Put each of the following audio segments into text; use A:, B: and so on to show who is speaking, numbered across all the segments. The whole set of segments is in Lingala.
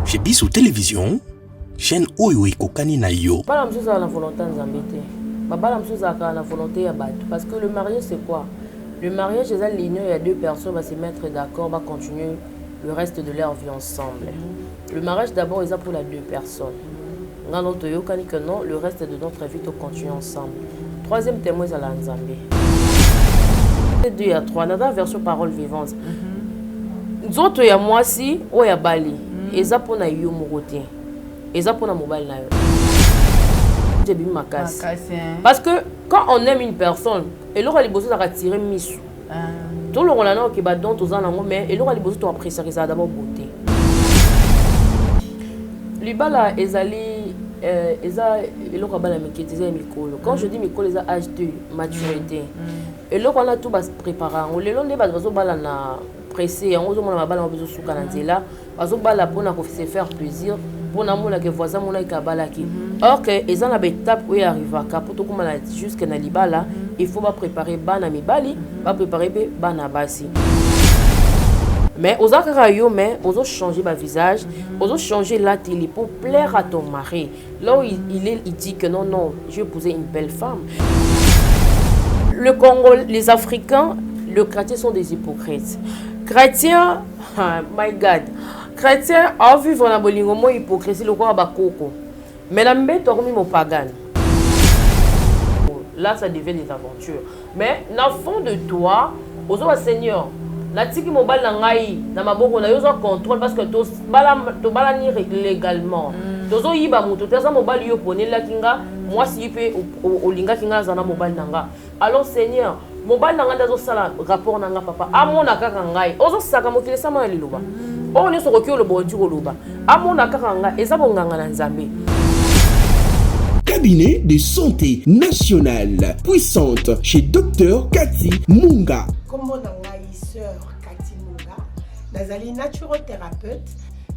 A: Chez Bissou Télévision, chaîne Oyo Kokani na yo.
B: Pas la même chose à la volonté d'Ambité. Pas la même chose à la volonté à battre. Parce que le mariage, c'est quoi? Le mariage, c'est l'union, il y a deux personnes, va se mettre d'accord, va continuer le reste de leur vie ensemble. Le mariage, d'abord, il est pour les deux personnes. Dans notre Yokani que non, le reste de notre vie, on continue ensemble. Troisième témoin, c'est la Nzambé. 2 à 3, dans la version parole vivante. Nous autres, il y a moi si, ou il y a Bali. Et ça pour na yo moroté. Et ça pour na mobile na yo. J'ai bien ma casse. Parce que quand on aime une personne, et là les bosses à tirer misou. Tout le monde a qui bat dans tous ans mais et là les bosses tu apprécier ça d'abord beauté. Libala ezali eza et là bala miketiza mikolo. Quand je dis mikolo eza âge de maturité. Et là on a tout bas préparer. On les londe bas bazo bala na pressé on a bala on bezo suka na nzela. Bazo bala pona ko se faire plaisir. Pour que les voisins mon qui or que ils ont l'étape où il arrive à pour tout comme jusqu'à Nalibala il faut pas préparer bana mibali va préparer bana basi mais aux akarayo mais aux changer ma visage aux changer la télé pour plaire à ton mari là où il dit que non je vais épouser une belle femme. Le Congo, les Africains, le chrétien sont des hypocrites. Chrétiens, my God. Chrétien a vu dans bolingo mo hypocrisie le quoi bakoko. Mais la mbé tormi mo pagan. Là ça devient des aventures. Mais dans fond de toi, ozo Seigneur, la tiki mo bal na ngai na maboko na yo zo contrôle parce que to bala ni légalement. Tozo yiba muto tesa mo bal yo pone la kinga, moi si pe o linga kinga zana mo bal nanga. Alors Seigneur, mo bal nanga dazo sala rapport nanga papa. Amona kaka ngai. Ozo saka mo kilesa ma liloba. On est sur le bon Dieu.
A: Cabinet de santé nationale puissante chez Dr Cathy Munga.
C: Comme on a sœur Cathy Munga, nazali naturothérapeute,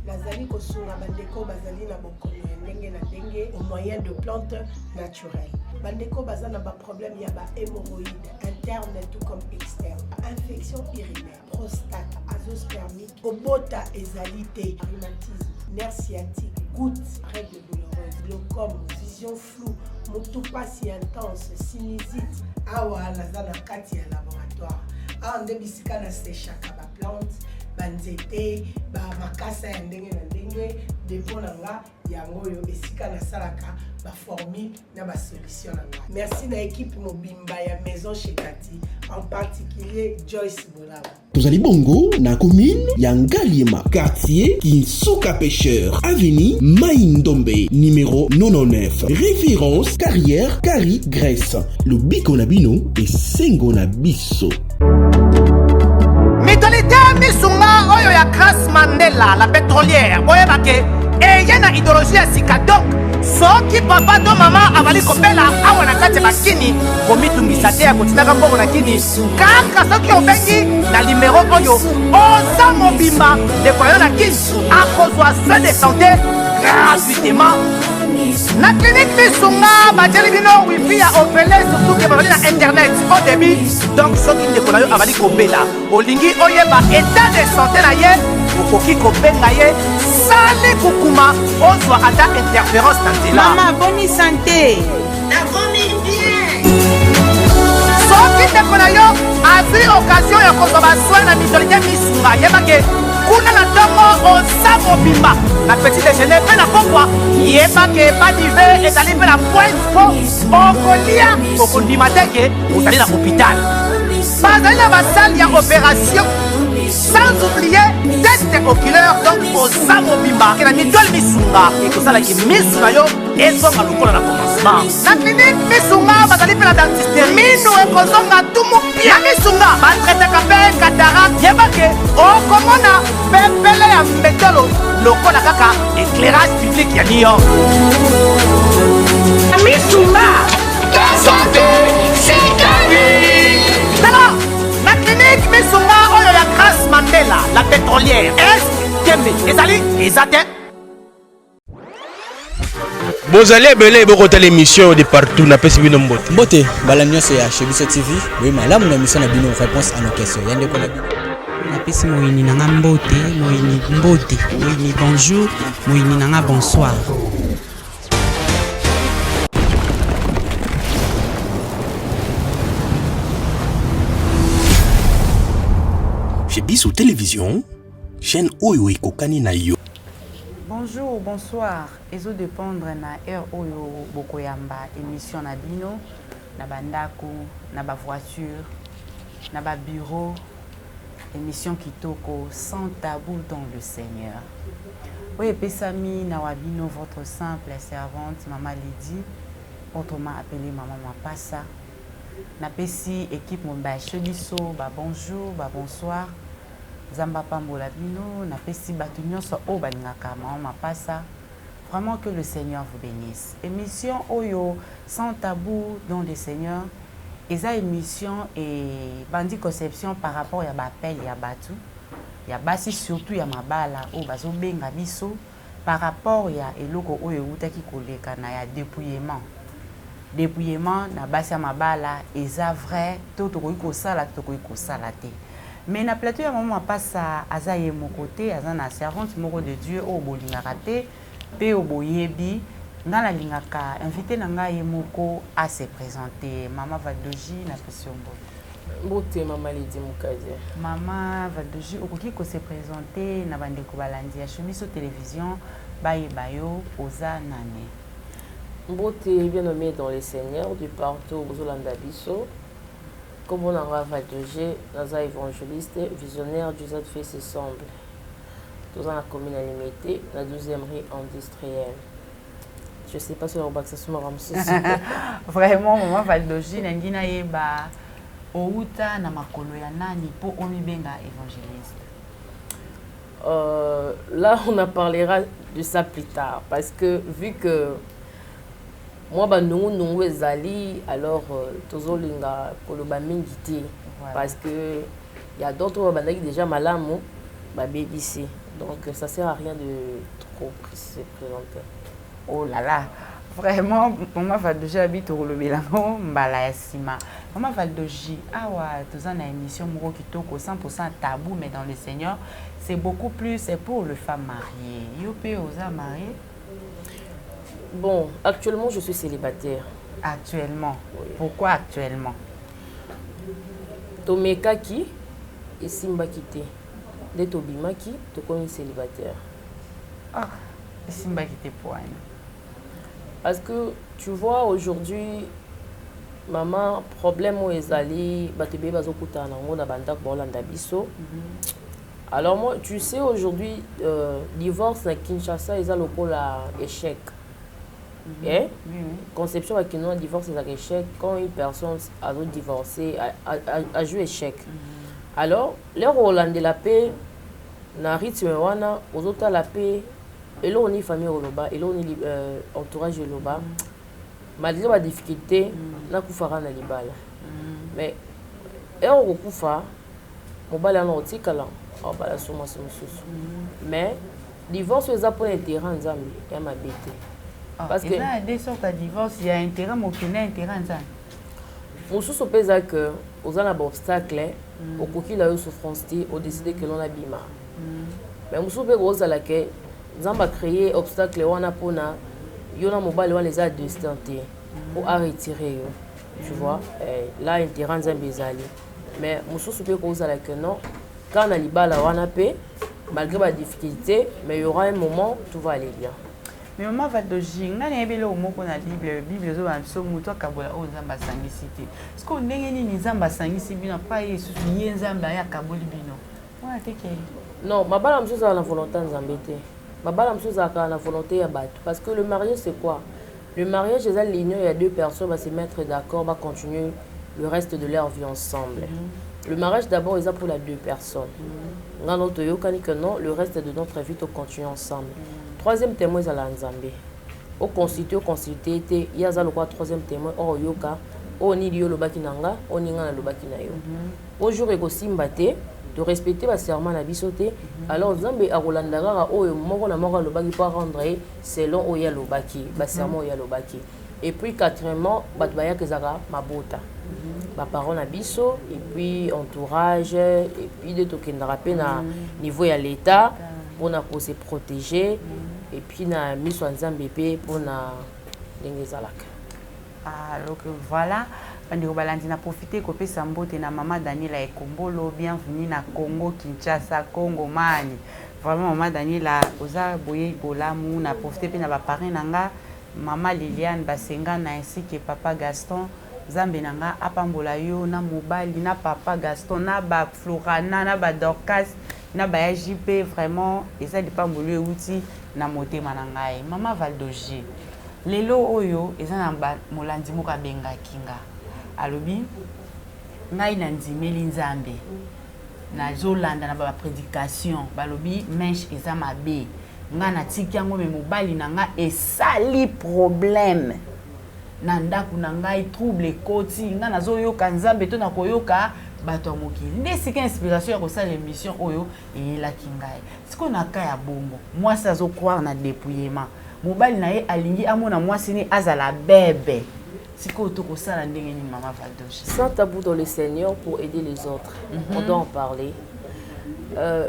C: nazali kosunga bandeko bazali na bokono ndenge na ndenge au moyen de plantes naturelles. Bandeko bazana ba problème ya ba hémorroïdes interne tout comme externe, infection urinaire, prostate, azoospermite, obota ezalité, rhumatisme, nerf sciatique, gouttes, règles douloureuses, glaucome, vision floue, motopathie intense, sinusite. Awa nazana kati ya laboratoire. Awa ndebisika na sechaka ba plante, banzete, ba makasa ya ndenge na ndenge, depo nanga yango yo esika na salaka ba formule na ba solution nanga. Merci na équipe mobimba ya maison chez Cathy, en particulier Joyce Bolaba.
A: Tozali bongo na commune ya Ngaliema, quartier Kinsuka Pêcheur, avenue Maïndombe, numéro 99. Référence carrière Kari Grèce. Le biko na bino et sengo na biso.
D: Mentalité misunga oyo ya Grace Mandela, la pétrolière. Boye bake et y a une idéologie à sika donc soki papa to mama avali kopela awa na kati bakini komitungisa te ya kotinaka mbongo na kini kaka soki obengi na numéro oyo oza mobimba ndeko yo na kini akozwa soin de santé gratuitement na clinique misunga batieli bino wifi ya opele surtout ke bazali na internet au début donc soki ndeko na yo avali kopela olingi oyeba état de santé na ye okoki kobenga ye sali kukuma ozwa ata interférence na nzela.
E: Maman, bonne santé.
D: soki ndeko na yo azwi occasion ya kozwa baswin na mitolite misunga yebake kuna na ntongo oza mobimba na petit déjeuner mpe na pokwa yebake badive ezali mpe na point po okolia okondima teke ozali na hôpital bazali na basale ya opération sans oublier test oculaire donc oza mobimba ke na mitole misunga ekosalaki misu na yo ezonga lokola na commencement na clinique misunga bazali mpe na dentiste minu ekozonga tumu pia misunga batretaka mpe katarak yebake okomona pepele ya mbetolo lokola kaka éclairage public ya New York misunga ta santé c'est gagné tala na clinique misunga oyo ya Grace Mandela la pétrolière est-ce ezali ezate
F: Bozali ebele bokota l'émission de partout na pesi bino mbote.
G: Mbote bala nyonso ya chez Biso TV. Oui malamu na mission na bino réponse à nos questions. Yande ko na bino. Na
E: napesi moyini nanga mbote, moyini mbote, moyini bonjour, moyini nanga bonsoir.
A: Chez Bissou Télévision, chaîne Oyo Kokani na yo.
E: Bonjour, bonsoir. Ezo dépendre na heure Oyo Bokoyamba émission na bino, na bandako, na ba voiture, na ba bureau, émission Kitoko sans tabou dans le Seigneur. Oye Pesami na wabino votre simple servante Maman Lydie, autrement appelée Maman Mapassa. Na pesi équipe Mumba Chediso, ba bonjour, ba bonsoir. Zamba Pambola Bino, na pesi batu nyonso o balingaka Maman Mapassa. Vraiment que le Seigneur vous bénisse. Émission Oyo sans tabou dans le Seigneur. Eza émission et bandi conception par rapport à l'appel ya batu. Ya basi surtout ya mabala o bazo benga biso par rapport ya eloko oyo utaki koleka na ya dépouillement. Dépouillement na basi ya mabala eza vrai to tokoki kosala tokoki kosala te. Mais na plateau ya Maman Mapassa aza ye mokote aza na servante moko de Dieu o bolingaka te pe o boyebi ngana lingaka invité na ngai moko à se présenter. Maman Valdoji na question
B: Mbote Maman Lydie Mukadia.
E: Maman Valdoji okoki ko se présenter na bandeko balandi ya Chemiso télévision baye bayo oza nane.
B: Mbote bien nommé dans les seigneurs du partout Ozolanda Biso. Comme on a Valdoji, naza évangéliste, visionnaire du Z fait ses semble. Dans la commune limitée, la 12e rue industrielle. Je ne sais pas si on va que ça soit Ramsès.
E: Vraiment, Maman Valdoji, Nangina Yeba, Outa, Namakolo Yanani, pour Omibenga évangéliste.
B: Là, on en parlera de ça plus tard. Parce que vu que moi, nous ezali, alors, Tozo Linga, Koloba Mingiti. Parce que il y a d'autres qui déjà malamo, ici. Donc, ça ne sert à rien de trop se présenter.
E: Oh là là, vraiment, Maman Valdoji habite au Lobelango, Mbala Yassima. Maman Valdoji, tous en émission Moro Kitoko, 100% tabou, mais dans le Seigneur, c'est beaucoup plus, c'est pour les femmes mariées. Yopé osa marié?
B: Bon, actuellement, je suis célibataire.
E: Actuellement? Oui. Pourquoi actuellement?
B: Tomeka qui et Simba Kité. Dès Tobima qui, tu connais célibataire.
E: Ah, Simba Kité pour elle.
B: Parce que tu vois aujourd'hui, maman, problème où ils allaient, batebe bazokuta nango na bandak bolanda biso. Alors moi, tu sais aujourd'hui, divorce na Kinshasa, ils ont le col à échec. Conception avec un divorce c'est un échec quand une personne a divorcé, a joué échec. Alors, leur Hollande la paix, na rythme wana, aux autres la paix. Et là, on est famille au Loba, et là, on est entourage au Loba. Malgré la difficulté, on a koufara na libala. Mais, et on koufa, on va aller en antikala, on va aller sur ma sous. Mais, divorce, les apôts intérêt en Zambie, et ma bête.
E: Parce que il y a des sortes de divorce, il y a intérêt, mais il y a intérêt en Zambie.
B: Mon sous pèse que, aux an obstacle, au coquille la souffrance, au décider que l'on a bima. Mais mon sous pèse la que Zamba créé obstacle wana pona yona mobile wana les a distanté pour retirer tu vois là intérêt Zamba zali mais mususu pe ko zala que non quand on a libala wana pe malgré la difficulté mais il y aura un moment tout va aller bien.
E: Mais Maman Valdoji ngana ebele o moko na Bible zo ba so muto kabola o Zamba sangisi te est-ce que ndenge ni Zamba sangisi bino pa Yesu ye Zamba ya kaboli bino wana te ke
B: non mabala msusu na volonté Nzambe te. La volonté parce que le mariage c'est quoi? Le mariage c'est l'union, il y a deux personnes va se mettre d'accord, va continuer le reste de leur vie ensemble. Le mariage d'abord est pour les deux personnes. Non, le reste de notre vie on continue ensemble. Troisième témoin c'est la Nzambe. Au constitué il y a le troisième témoin oh yoka oh ni liyo lobaki nanga oh ni ngana lobaki na yo. Aujourd'hui ego de respecter le serment à bisoté. Alors Nzambe a rolandara oyo moko na moko lobaki pour rendre selon oya lobaki ba serment oya lobaki. Et puis quatrièmement bat baya kezaka mabota parents na biso et puis entourage et puis de tokendara pe na niveau ya l'état pour se protéger et puis na miso nzambe pe pour na ndenge ezalaka.
E: Alors que voilà, on a profité de Sambote na maman Daniela Ekombolo, bienvenue na Congo Kinshasa, Congo Mani. Vraiment maman Daniela oza boye bolamu na profité pe na ba parrain nanga maman Liliane Basenga na ainsi que papa Gaston Zambe nanga apambola yo na mobali na papa Gaston na ba Florana na ba Dorcas na ba JP vraiment eza dipambolo outi na motema nangai maman Valdogie lelo oyo eza na molandi moka benga kinga alobi ngai na ndimeli nzambe na zolanda na ba prédication balobi menche eza mabe nga na tiki yango me mobali na nga esali problème na ndako na ngai trouble koti nga nazoyoka nzambe to na koyoka bato mokili nde sika inspiration ya kosala émission oyo eyelaki ngai siko na ka ya bongo mwasi azokroire na dépouillement mobali na ye alingi amona mwasi ni azala bebe siko to kosala ndenge ni maman Valdoche
B: sans tabou dans le Seigneur pour aider les autres. On doit en parler.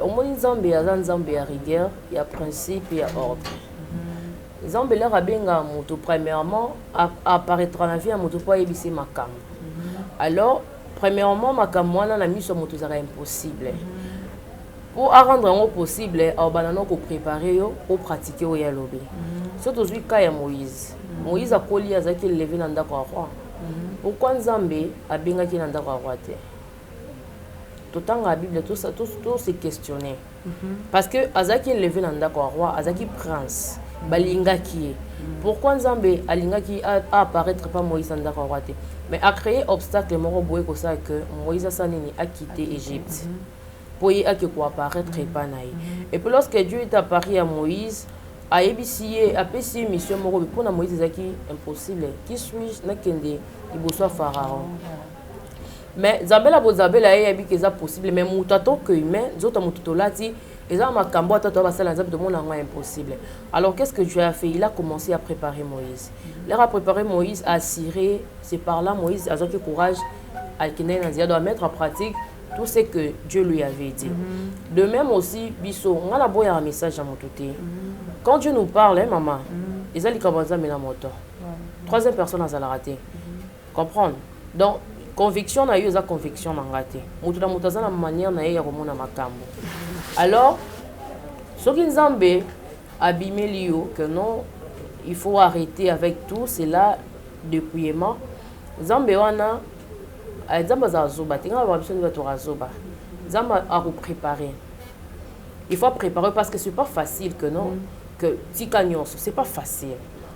B: Au moins nzambe ya nzambe ya rigueur, il y a principe, il y a ordre. Nzambe la rabenga moto premièrement apparaîtra la vie à moto po yebisi makam. Alors premièrement makam wana na miso moto zara impossible. Pour rendre en possible, on va préparer pour pratiquer au yalobi. Surtout celui qui est Moïse. Moïse a collé à Zaki levé dans le roi. Pourquoi Nzambe a bien qui dans le roi? Tout dans la Bible, tout se questionner. Parce que Azaki levé dans le roi, Azaki prince, balinga qui est. Pourquoi Nzambe a linga qui a apparaître pas Moïse dans le roi? Mais a créé obstacle moro boye ko ça que Moïse a quitté Égypte. Pour y apparaître pas naï. Et puis lorsque Dieu est apparu à Moïse, a ébissé a pesé mission moro pour na Moïse zaki impossible. Qui suis-je na kende iboso pharaon. Mais Zabela bozabela yebi que ça possible mais mutato que humain zota mututolati eza makambo atato basala nzambe de mon langue impossible. Alors qu'est-ce que Dieu a fait? Il a commencé à préparer Moïse. Il a préparé Moïse à cirer, c'est par là Moïse a eu courage à qu'il doit mettre en pratique tout ce que Dieu lui avait dit. De même aussi, Bisso, on a beau un message à mon côté. Quand Dieu nous parle, hein, maman, ils ont dit comment ça met la moto. Troisième personne a raté. Comprendre. Donc, conviction na eu conviction na raté. Mutuda mutaza na manière na ya komona makambo. Alors, ce qui nous embête, abîmer l'io que non, il faut arrêter avec tout, c'est là dépouillement. Zambé wana Zamba za zoba, tinga ba besoin de votre zoba. Zamba a préparer. Il faut préparer parce que c'est pas facile que non que tikanyos, c'est pas facile.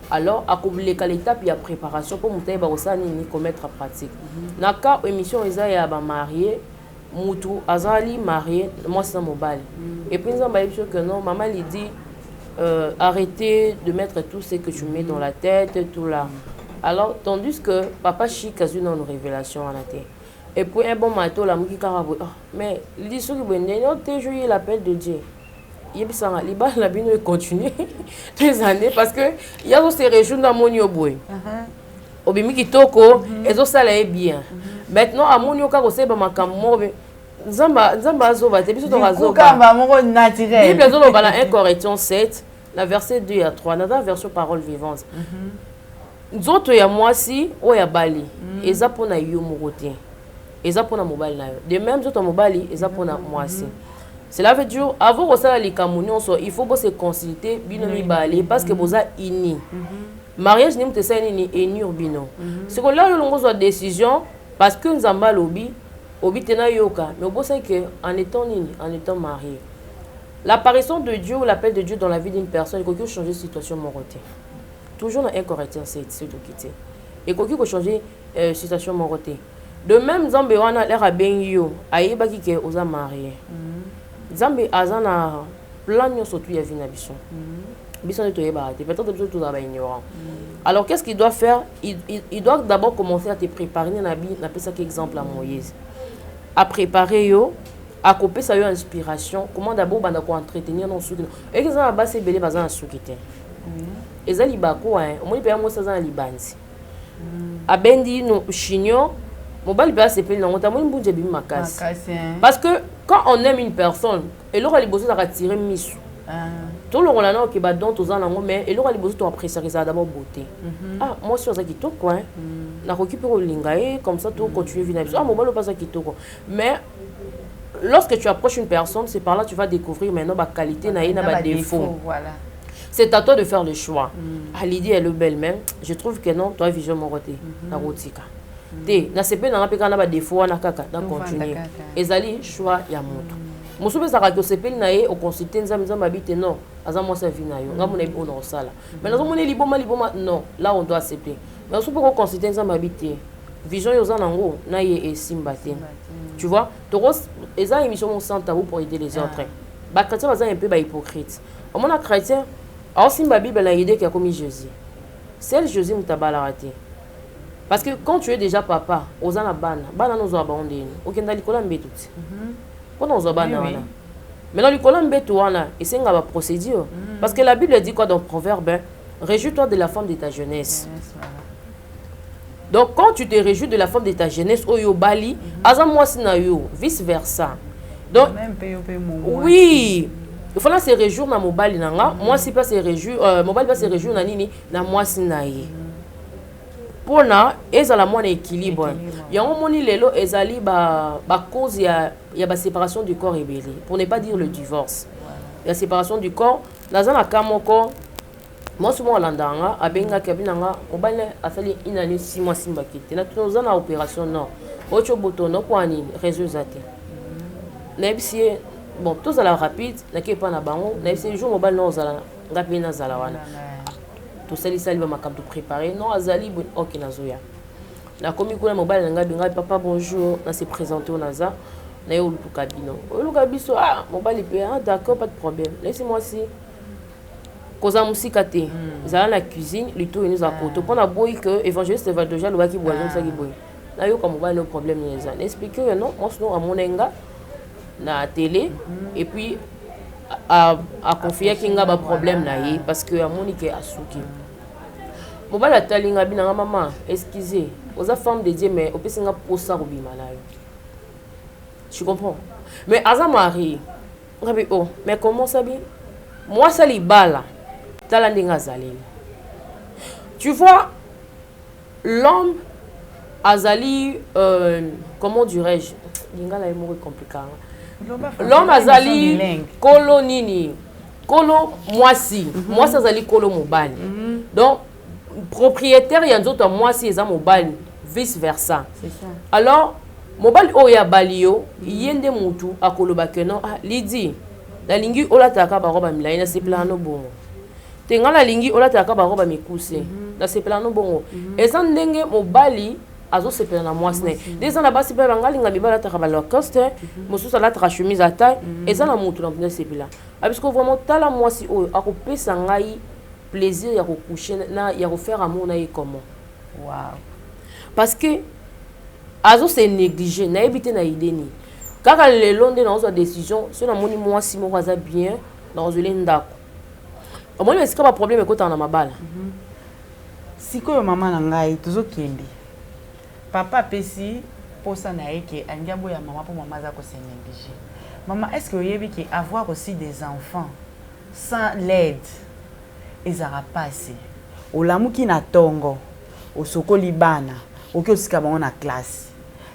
B: Alors à combler l'étape il y a préparation pour monter ba osani ni commettre en pratique. Naka émission eza ya ba marié mutu azali marié moi c'est mobile. Et puis Zamba dit que non, maman lui dit arrêtez de mettre tout ce que tu mets dans la tête tout là. Alors, tandis que papa Chic a eu une révélation en la tête. Et puis un bon matin, la mouki carabo. Mais il dit ce qui est joué l'appel de Dieu. Il a continué des années parce que il y a aussi régions dans mon yoboy. Obimi qui toko, et ça là est bien. Maintenant à mon yoka aussi ba makamo Zamba zoba te biso to razoba. Bible zo ba la 1 Corinthiens 7, la verset 2 à 3, dans la version parole vivante. Nzoto ya mwasi o ya bali eza pona yo morote eza pona mobali na yo de même nzoto mobali eza pona mwasi. Cela veut dire avant que ça les camunions il faut se consulter bino mibali parce que boza ini mariage ni mutesa ni eni urbino c'est que là longo zo décision parce que nzamba lobi obi tena yoka mais bosa que en étant marié l'apparition de Dieu ou l'appel de Dieu dans la vie d'une personne il faut changer situation morote. Toujours dans 1 Corinthiens 7, c'est tout quitter. Et quoi qu'il faut changer situation morotée. De même, Zambé wana l'air à ben yo, aïe baki ke osa marié. Zambé azana plan yo surtout ya vina bison. Bison de toyeba, peut-être que tout d'abord ignorant. Alors qu'est-ce qu'il doit faire? Il doit d'abord commencer à te préparer nabi, n'a pas ça qu'exemple à Moïse. À préparer yo, à couper sa yo inspiration, comment d'abord banda ko entretenir non sou. Et que ça va c'est belé bazan sou quitter. Ezali bako hein, on peut moi ça dans libanzi. Abendi no chignon mobali peut s'appeler non ta moni mbunje bimi makasi parce que quand on aime une personne et l'autre les besoin d'attirer misu tout le monde là qui va donc aux en mais et l'autre les besoin d'apprécier ça d'abord beauté ah moi sur ça qui tout quoi na récupérer au lingae comme ça tout continuer vivre ah mobali pas ça qui tout quoi mais lorsque tu approches une personne c'est par là tu vas découvrir maintenant ba qualité na ba défaut
E: voilà.
B: C'est à toi de faire le choix. L'idée elle est belle même. Je trouve que non, toi vision mon côté. Na rotika. Té, na sepe na peka na ba défaut na kaka, na continuer. Ezali choix ya moto. Mosupe sa radio sepe na ye au consulter nzamza mabite non. Aza moi sa vie na yo. Nga mona on sala. Mais na mona liboma non, là on doit accepter. Mais mosupe ko consulter nzamza mabite. Vision yo za nango na ye e simbate. Tu vois? Toros eza émission mon centre pour aider les autres. Ba chrétien baza un peu ba hypocrite. On mona chrétien alors, si ma Bible a idée qui a commis Jésus, c'est Jésus qui t'a raté. Parce que quand tu es déjà papa, aux ans à ban, nous abandonnés. Aucun d'alcool en bétou. Quand on s'abandonne, maintenant l'alcool en bétou, et c'est une procédure. Parce que la Bible dit quoi dans le proverbe? Réjouis-toi de la femme de ta jeunesse. Donc, quand tu te réjouis de la femme de ta jeunesse, au Bali, azam moi sinayo, vice versa. Donc, oui. Il faut là se réjouir na mobile nanga moi si pas se réjouir mobile pas se réjouir na nini na moi sinaye pona ezala mona équilibre yango moni lelo ezali ba cause ya ba séparation du corps ébélé pour ne pas dire le divorce la séparation du corps nazana kamoko moi souvent landanga abenga kabinanga mobile asali inani 6 mois simba kite na tozana opération non ocho botono kwa nini réseau zate nebisi bon tous à la rapide na qui pas na bango na ces jours mobile non zala ngapi na zala wana to sali sali ba makamto préparer non azali bon OK na zoya na komi kuna mobile ngapi papa bonjour na se présenter au naza na yo lu kabino lu kabiso ah mobile pe ah d'accord pas de problème laissez-moi si koza musika te zala la cuisine le tout nous a poto pona boy que évangéliste va déjà le ki boison ça ki boy na yo comme mobile le problème les ans expliquer non moi sinon à monenga na télé et puis à confier qu'il y a un problème là parce que à Monique a souki mobile la talinga bina maman excusez aux femmes de Dieu mais au peut singa posa rubi malayo tu comprends mais aza mari ngabi oh mais comment ça bien moi ça li bala talandinga zaleli tu vois l'homme azali comment dirais-je lingala est mort compliqué l'homme azali kolo nini kolo mwasi mwasi azali kolo mobali donc propriétaire ya nzoto mwasi eza mobali vice versa alors mobali oya balio yende mutu akoloba que non ah lidi la lingi olataka ba roba milai na seplano bongo tengala lingi olataka ba roba mikuse na seplano bongo eza ndenge mobali azo sepela na mwasi ne des ans là-bas c'est pas bangali nga bibala ta kabalo coste mosusu la tra chemise à taille eza na mutu na pena sepela parce que vraiment tala mwasi oyo akopesa ngai plaisir ya ko coucher na ya ko faire amour na comment
E: wow
B: parce que azo se négliger na éviter na idée kaka le londe na zo décision so na moni mwasi mo kwaza bien dans le ndako omoni est-ce que pas problème ko ta na mabala
E: sikoyo mama na ngai tozokende papa pesi posa na eke andiabo ya maman pour maman za ko se négliger maman est-ce que oyebi que avoir aussi des enfants sans l'aide ezara passé olamuki na tongo osokoli bana oki osika bango na classe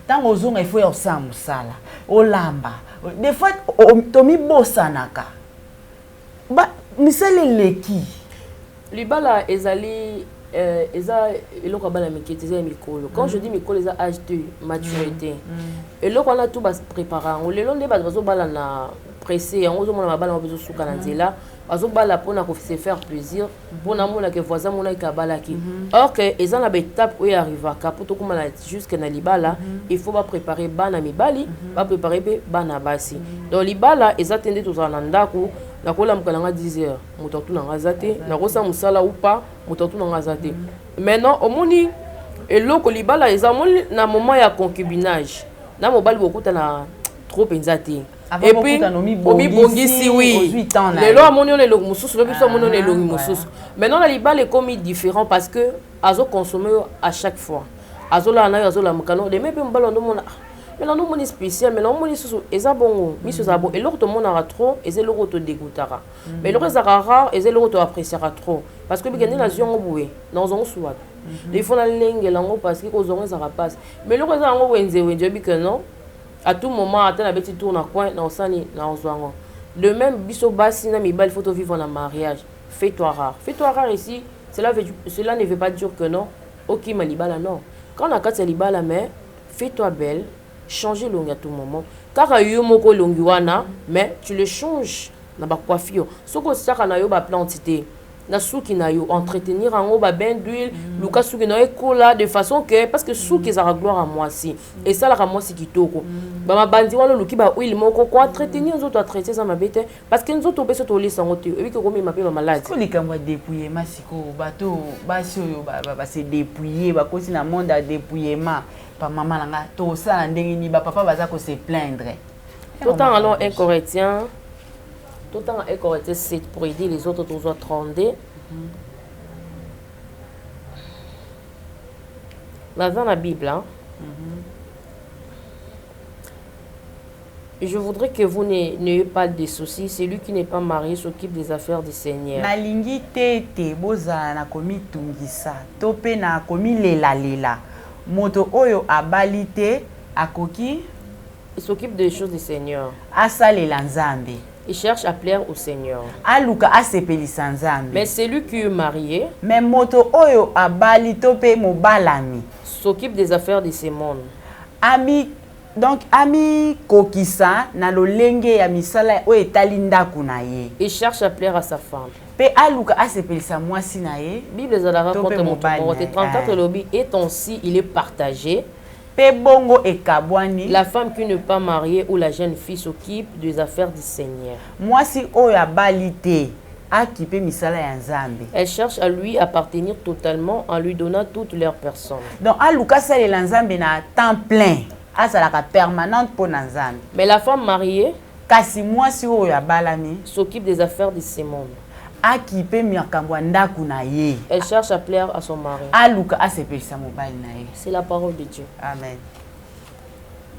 E: tango ozonga ifo ya osala mosala olamba des fois tomi bosanaka ba misala eleki
B: libala ezali eza eloko bana miketiza ya mikolo quand je dis mikolo eza âge de maturité eloko wana tout bas préparer on lelo nde bazo bala na pressé yango zo mona bala bazo suka na nzela bazo bala pona ko se faire plaisir pona mona ke voisin mona ka bala ki or que eza na étape où arriva ka poto kuma na jusque na libala il faut ba préparer bana mibali ba préparer be bana basi donc libala eza tende to na ndako na kola mkalanga 10h mutotu na ngazate na kosa musala ou pas mutotu na ngazate maintenant omoni eloko libala eza moni na moment ya concubinage na mobali bokuta na trop penzate et puis omi bongisi oui lelo amoni lelo mususu lo biso amoni lelo mususu maintenant la libala est comme différent parce que azo consommer à chaque fois azola na yo azola mukano de même pe mbala ndo mona mais là non spécial mais là on sous eza bongo miso za bon et l'autre monde aura trop et c'est l'autre te dégoûtera mais l'autre ça rare et c'est l'autre appréciera trop parce que bigani la zion boué dans on soit il faut la langue lango parce que aux on ça passe mais l'autre ça ngo wenze bi que non à tout moment attend la petite tourne à coin dans sani dans zoango de même biso basi na mi bal photo vivre en mariage fais-toi rare ici cela ne veut pas dire que non OK malibala non quand on a quatre libala mais fais-toi belle changer longue à tout moment car yo moko longi wana mais tu le changes na ba coiffure soko saka na yo ba plantité na souki na yo entretenir en ba bain d'huile luka souki na ekola de façon que parce que souki ça gloire à moi si et ça la moi si kitoko ba ma bandi wana luki ba huile moko ko entretenir nous autres traiter ça ma bête parce que nous autres peso to lisa ngote et puis que comme ma pe ma malade
E: ko likamwa dépouiller masiko bato basi yo ba se dépouiller ba kosi na monde à dépouillement pa maman langa to ça ndenge ni ba papa baza ko se plaindre
B: tout temps alors un corétien tout le temps c'est pour aider les autres aux autres tronder. Là dans la Bible je voudrais que vous n'ayez pas de soucis. Celui qui n'est pas marié s'occupe des affaires du Seigneur.
E: Nalingi tete boza na komi tungisa tope na komi lela moto oyo abalite akoki
B: il s'occupe des choses du Seigneur.
E: Asalela nzambe.
B: Il cherche à plaire au Seigneur.
E: Aluka asepelisa nzambe.
B: Mais celui qui est marié,
E: mais moto oyo abali tope mobalami
B: s'occupe des affaires de ce monde.
E: Ami kokisa na lolenge ya misala o etali ndaku na ye.
B: Il cherche à plaire à sa femme.
E: Pe aluka asepelisa mwasi na ye.
B: Bible Zadara raconte mon 34 lobby et si il est partagé.
E: Bongo et kabwani.
B: La femme qui n'est pas mariée ou la jeune fille s'occupe des affaires du Seigneur.
E: Moi si oya balite akipe misala ya nzambe.
B: Elle cherche à lui appartenir totalement en lui donnant toutes leurs personnes.
E: Donc aluka sale la nzambe na temps plein. Asalaka permanente pour nzambe.
B: Mais la femme mariée
E: kasi moi si oya balami
B: s'occupe des affaires de ce monde.
E: Elle
B: cherche à plaire à son mari. C'est la parole de Dieu.
E: Amen.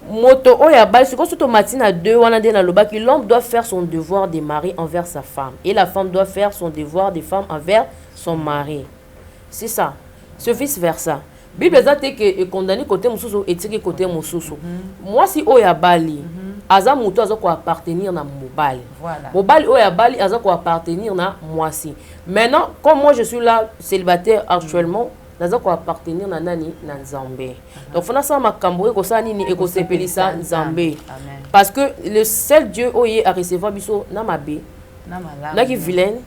B: Moto oya bal c'est comme matina 2 wana de na loba que l'homme doit faire son devoir de mari envers sa femme et la femme doit faire son devoir de femme envers son mari. C'est ça. C'est vice versa. Bible ezate que condamné côté mususu et tiré côté mususu. Moi si oya bali aza muto aza ko appartenir na mobali.
E: Voilà.
B: Mobali oya bali aza ko appartenir na moi si. Maintenant comme moi je suis là célibataire actuellement naza ko appartenir na nani na Nzambe. Donc fona sa makambo ko sa nini e ko sepelisa Nzambe. Parce que le seul Dieu oye a recevoir biso na mabe. Là qui vilaine,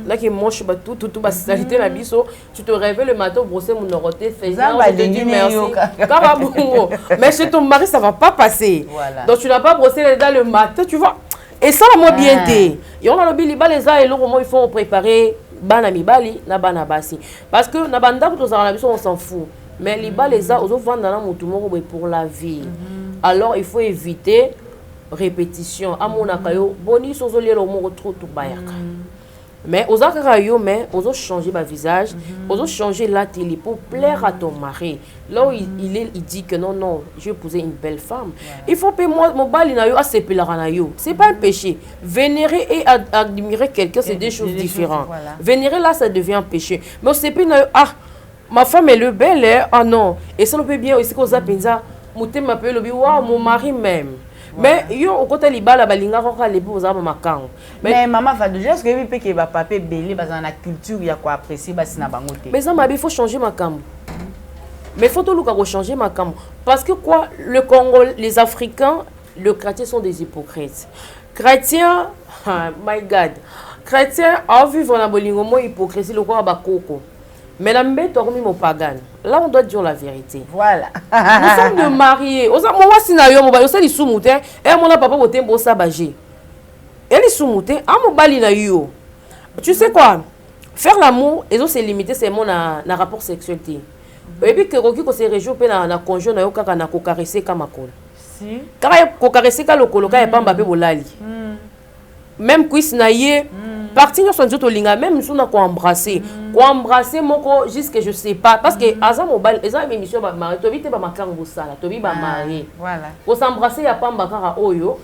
B: là qui moche tout salité la biso, tu te réveilles le matin brosser mon oroté, fais ça, je te dis merci. Mais chez ton mari ça va pas passer.
E: Voilà.
B: Donc tu n'as pas brossé les dents le matin, tu vois. Et ça la moi bien té. Et on a le biliba les a et le moment il faut préparer bana mibali na bana basi. Parce que na banda pour la biso on s'en fout. Mais les bas les a aux vendre dans mon tout pour la vie. Alors il faut éviter répétition amona kayo boni sozolelo mo trop tout bayaka mais aux akayo mais aux changer ba visage aux changer la télé pour plaire à ton mari là où il dit que non je vais épouser une belle femme il faut payer moi mon bali na yo a sepelara na yo c'est pas un péché vénérer et admirer quelqu'un c'est deux choses différentes voilà. Vénérer là ça devient un péché mais sepe na yo ma femme elle est belle ah non et ça on peut bien aussi qu'on zapinza muté m'appelle le waouh mon mari même. Mais yo au côté libala balinga ko kale pour za makango.
E: Mais maman va déjà ce que vi pe ke ba papé belé ba na culture ya ko apprécier ba sina bango té.
B: Mais ça m'a il faut changer makambo. Mais faut tout luka ko changer makambo parce que quoi le Congo les Africains les chrétiens sont des hypocrites. Chrétiens my god. Chrétiens a vivre na bolingo mo hypocrisie le quoi ba koko. Mais la mbé tormi mon pagan. Là on doit dire la vérité.
E: Voilà.
B: Nous sommes de mariés. Osa moi sinayo mo ba osa li sumuté et mon papa boté bo sabagé. Elle est sumuté a mo bali na yo. Tu sais quoi? Faire l'amour et c'est limité c'est mon na rapport sexuel. Et puis que roki ko se réjouir pe na conjoint na yo kaka na ko caresser kama kolo.
E: Si.
B: Kaka ko caresser ka lokolo ka e pamba pe bolali. Même cuisse na ye parti nyonso nzoto linga même suna ko embrasser moko jusque je sais pas parce que aza mobile eza émission ba mari to bité ba makango sala to bi ba mari
E: voilà
B: ko s'embrasser ya pamba kara oyo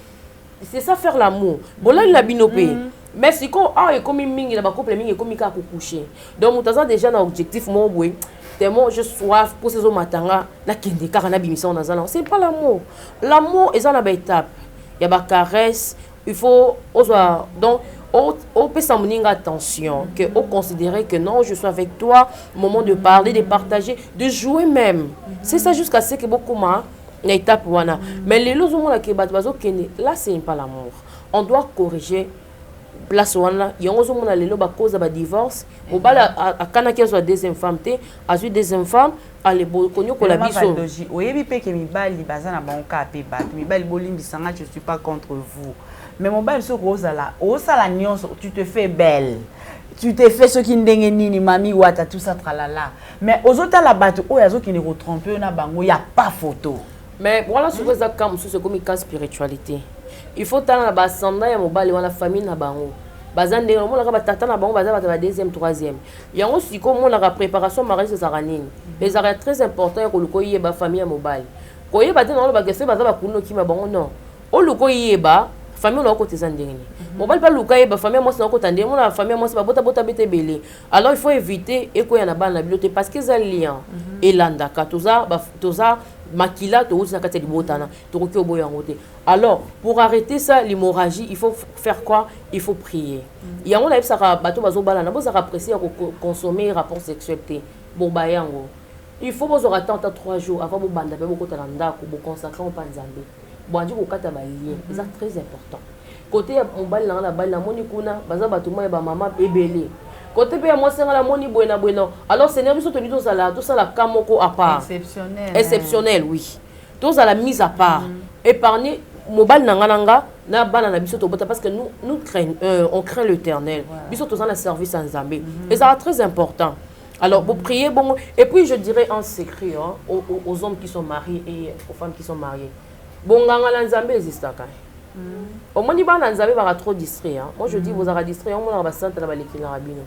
B: c'est ça faire l'amour bola la binopé mais si ko et comme mingi na ba couple mingi comme ka ko coucher donc mutaza déjà na objectif mo boy tellement je soif pour ces hommes matanga na kende kara na bimisa on azana c'est pas l'amour eza na ba étape ya ba caresse il faut donc on peut s'en mener attention que on considérer que non je suis avec toi moment de parler de partager de jouer même c'est ça jusqu'à ce que beaucoup ma étape wana mais les lots on la ke bazo kene là c'est pas l'amour on doit corriger place wana yongo zo mona lelo ba cause ba divorce o bala akana ke so deuxième femme te azu deuxième femme ale bo konyo ko la biso
E: oyebi pe ke mibali bazana banka pe ba mibali bolimbisanga je suis pas contre vous mais mon bal so kozala osala nyonso tu te fais belle tu te fais ce qui ndenge nini mami wata tout ça tralala mais ozota la bato o yazo ki ne retromper na bango ya pas photo
B: mais voilà ce que ça comme c'est comme une spiritualité il faut tana ba sanda ya mobali wana famille na bango bazande mo la ba tata na bango bazaba ba deuxième troisième yango siko mo la préparation mariage ça ranine les arrêts très important ya ko lukoye ba famille ya mobali ko yeba tena ba gese bazaba kuno ki ma bango non o lukoye ba famille na côté zandengeni mobali pas lukaye ba famille moi na côté ndenge mo la famille moi ba bota bete belé alors il faut éviter et ko ya na ba na bilote parce que ça lien elanda ka toza makila to usa kati libotana to ko boyango te alors pour arrêter ça l'hémorragie il faut faire quoi il faut prier yango na ebisa ka bato bazo bala na boza apprécier ko consommer rapport sexuel te bo bayango il faut bozo attendre 3 jours avant bo banda pe bo kota na ndako bo consacrer au panzambe boandi ko kata ba lien c'est très important côté mobali na bali na moni kuna baza bato moya ba mama ebele côté pe moi senga la moni buena alors Seigneur biso to tout ça la kamoko à part exceptionnel oui tout ça la mise à part épargner mobile nanga na bana na biso to bota parce que nous craignons on craint l'Éternel biso to ça la service en Zambie et ça très important alors vous priez bon et puis je dirais en secret aux hommes qui sont mariés et aux femmes qui sont mariées bon nganga la Zambie existe quand au moins, vous avez trop distrait. Moi, je dis, vous avez distrait. On a basanta na baleki na rabino.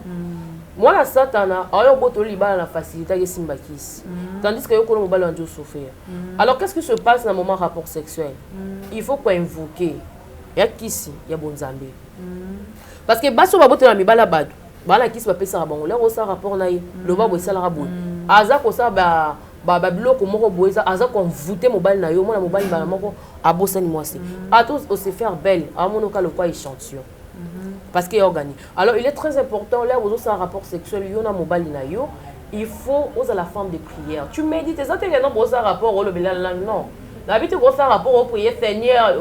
B: Moi, la satana, alors boto liba la facilité que simbakis. Tandis que yoko mobile en souffrir. Alors, qu'est-ce qui se passe dans le moment rapport sexuel? Il faut quoi invoquer. Il y a kisi, il y a bon Zambie. Parce que baso babote na mibala badu. Bala kisi ba pesa bon. Là, on sa rapport na le babo sala rabon. Aza ko sa ba biloko moko boeza aza ko voter mobile na yo mona mobile ba moko abosani mwasi à tous on se faire belle à monoka le quoi échantillon parce que organique alors il est très important là vous avez un rapport sexuel yo na mobile na yo il faut aux à la forme de prière tu médites ça t'es non pour ça rapport au non d'habitude pour ça rapport au prière Seigneur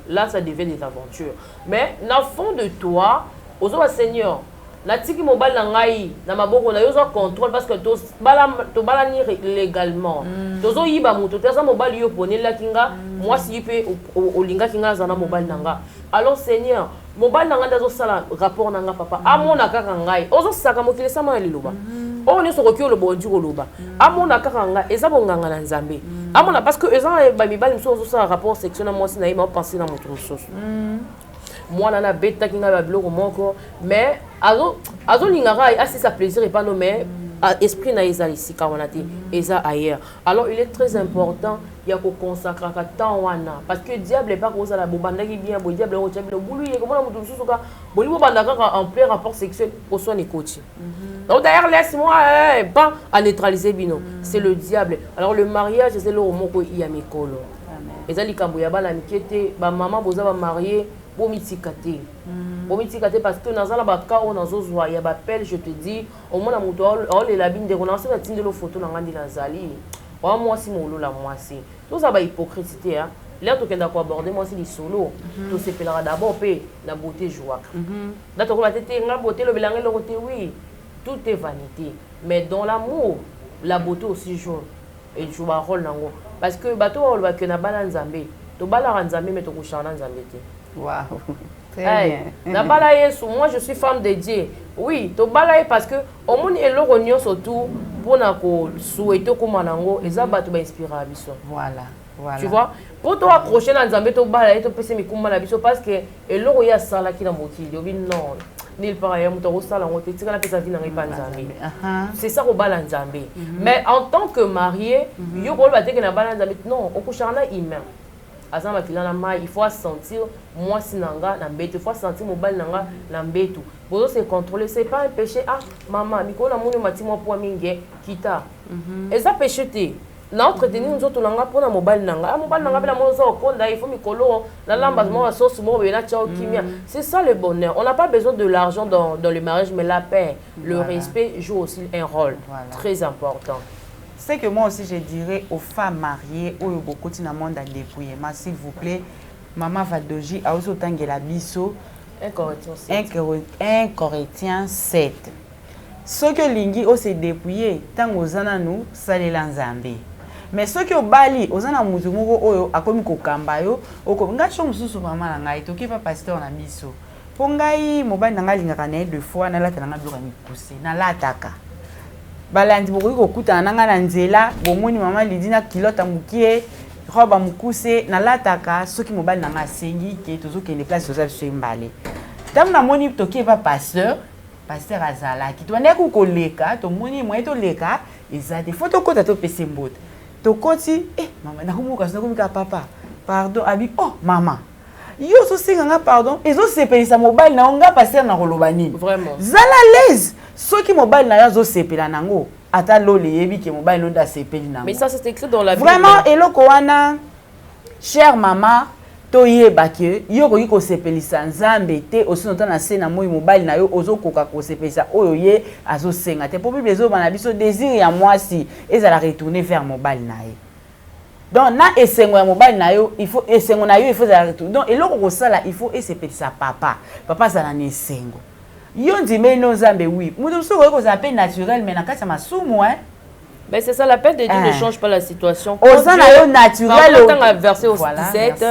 B: là ça devient des aventures mais dans le fond de toi aux Seigneur la tiki mobile na ngai na maboko na yo zo contrôle parce que to bala ni légalement to zo yiba muto te za mobile yo ponela kinga moi si pe olinga kinga za na mobile nanga alors Seigneur mobile nanga ndazo sala rapport nanga papa amona kaka ngai ozo saka mokile sama liloba o ni so ko lo bonji ko loba amona kaka ngai eza bonganga na Nzambe amona parce que eza ba mibali mso ozo sala rapport sexuel na moi si na ima penser na moto soso moi na beta kinga ba bloko moko mais azo lingara asi sa plaisir et pas non mais esprit na isa ici quand on a dit eza ailleurs alors il est très important il y a ko consacrer ka temps wana parce que diable est pas comme ça la bobanda qui bien bo diable o diable bulu ye comme na mutu susuka boli bobanda ka en plein rapport sexuel au soin et coach donc d'ailleurs laisse-moi pas à neutraliser bino c'est le diable alors le mariage c'est le moko ya mikolo eza likambo ya bana mikete ba maman boza ba marié bomitikate parce que nazala baka on nazozwa ya bapel je te dis au moins la moto all la bine de renoncer na tindelo photo na ngandi nazali wa moi si molo la moi si tout ça ba hypocrisie hein là to kenda ko aborder moi si li solo to se pelera d'abord pe la beauté joie là to ko la tete nga beauté le belange le côté oui tout est vanité mais dans l'amour la beauté aussi joue et joue un rôle nango parce que bato ba que na bala nzambe to bala nzambe mais to ko chana nzambe te.
E: Waouh, très bien.
B: Moi je suis femme de Dieu. Oui, to balaye parce que au monde et l'oronio surtout pour na ko souhaiter comme nango et ça ba to ba inspirer biso.
E: Voilà.
B: Tu vois, pour toi accrocher dans Nzambe to balaye to pese mi kuma na biso parce que et l'oro ya sala ki na mokili obi non. nulle part ailleurs moto osala ngo te tika na pesa vie na ngai pa nzambe. C'est ça kobala nzambe. Mais en tant que marié, yo ko ba teke na bala nzambe non, okushana humain. Asa ma filana mai, il faut sentir moi sinanga na mbeto, il faut sentir mobile nanga na mbeto. Bozo se contrôler, c'est pas un péché. Ah maman, miko na moni mati mo po mingi kita. Et ça péché te. Na entretenir nous autres langa pour na mobile nanga. Ah mobile nanga bela mozo okonda, il faut mikolo na lamba mo sauce mo be na chao kimia. C'est ça le bonheur. On n'a pas besoin de l'argent dans le mariage, mais la paix, le respect joue aussi un rôle très important.
E: C'est que moi aussi je dirais aux femmes mariées ou beaucoup de monde à dépouiller. Mais s'il vous plaît, maman Vadoji a aussi autant que la biso 1 Corinthiens 7. Ce que lingi o se dépouiller tant aux nous salé l'anzambe. Mais ce que bali aux ana mutu moko oyo akomi kokamba yo okonga cho mususu mama ngai to ki pa pasteur na biso. Pongai mobali nanga lingaka na 2 fois na lata nanga bloka mi pousser na lataka. Balandi bokoki kokutana nanga na nzela bomoni mama lidina kilota mukie roba mukuse na lataka soki mobali nanga asengi ke tozokende place toza biso mbale tam na moni toki pa pasteur azalaki tobandeki kokoleka tomoni moye toleka eza te fo tokota topesa mbota tokoti mama nakomoka nakomika papa pardon abi oh mama yo ososenganga pardon ezosepelisa mobali na yo nga pasteur na koloba nini
B: vraiment
E: zala l'aise soki mobile na yo azosepela nango ata lole yebi ke mobile no da sepeli nango.
B: Mais ça c'est écrit dans la Bible.
E: Vraiment eloko wana chère maman toyeba ke yo koki ko sepelisa nzambe te osino na se na moi mobile na yo ozokoka ko sepelisa oyo ye azosenga te po Bible ezoba na biso désir ya mwasi ezala retourner vers mobile na ye. Donc na esengo ya mobile na yo il faut esengo na yo il faut za retourner. Donc eloko ko sala il faut esepelisa papa zala na esengo. Yondi meno zambe oui. Mutu soko ko zape naturel mais na kati ya masumu hein.
B: Mais c'est ça la peine de Dieu ne change pas la situation.
E: Au naturel
B: au verset 17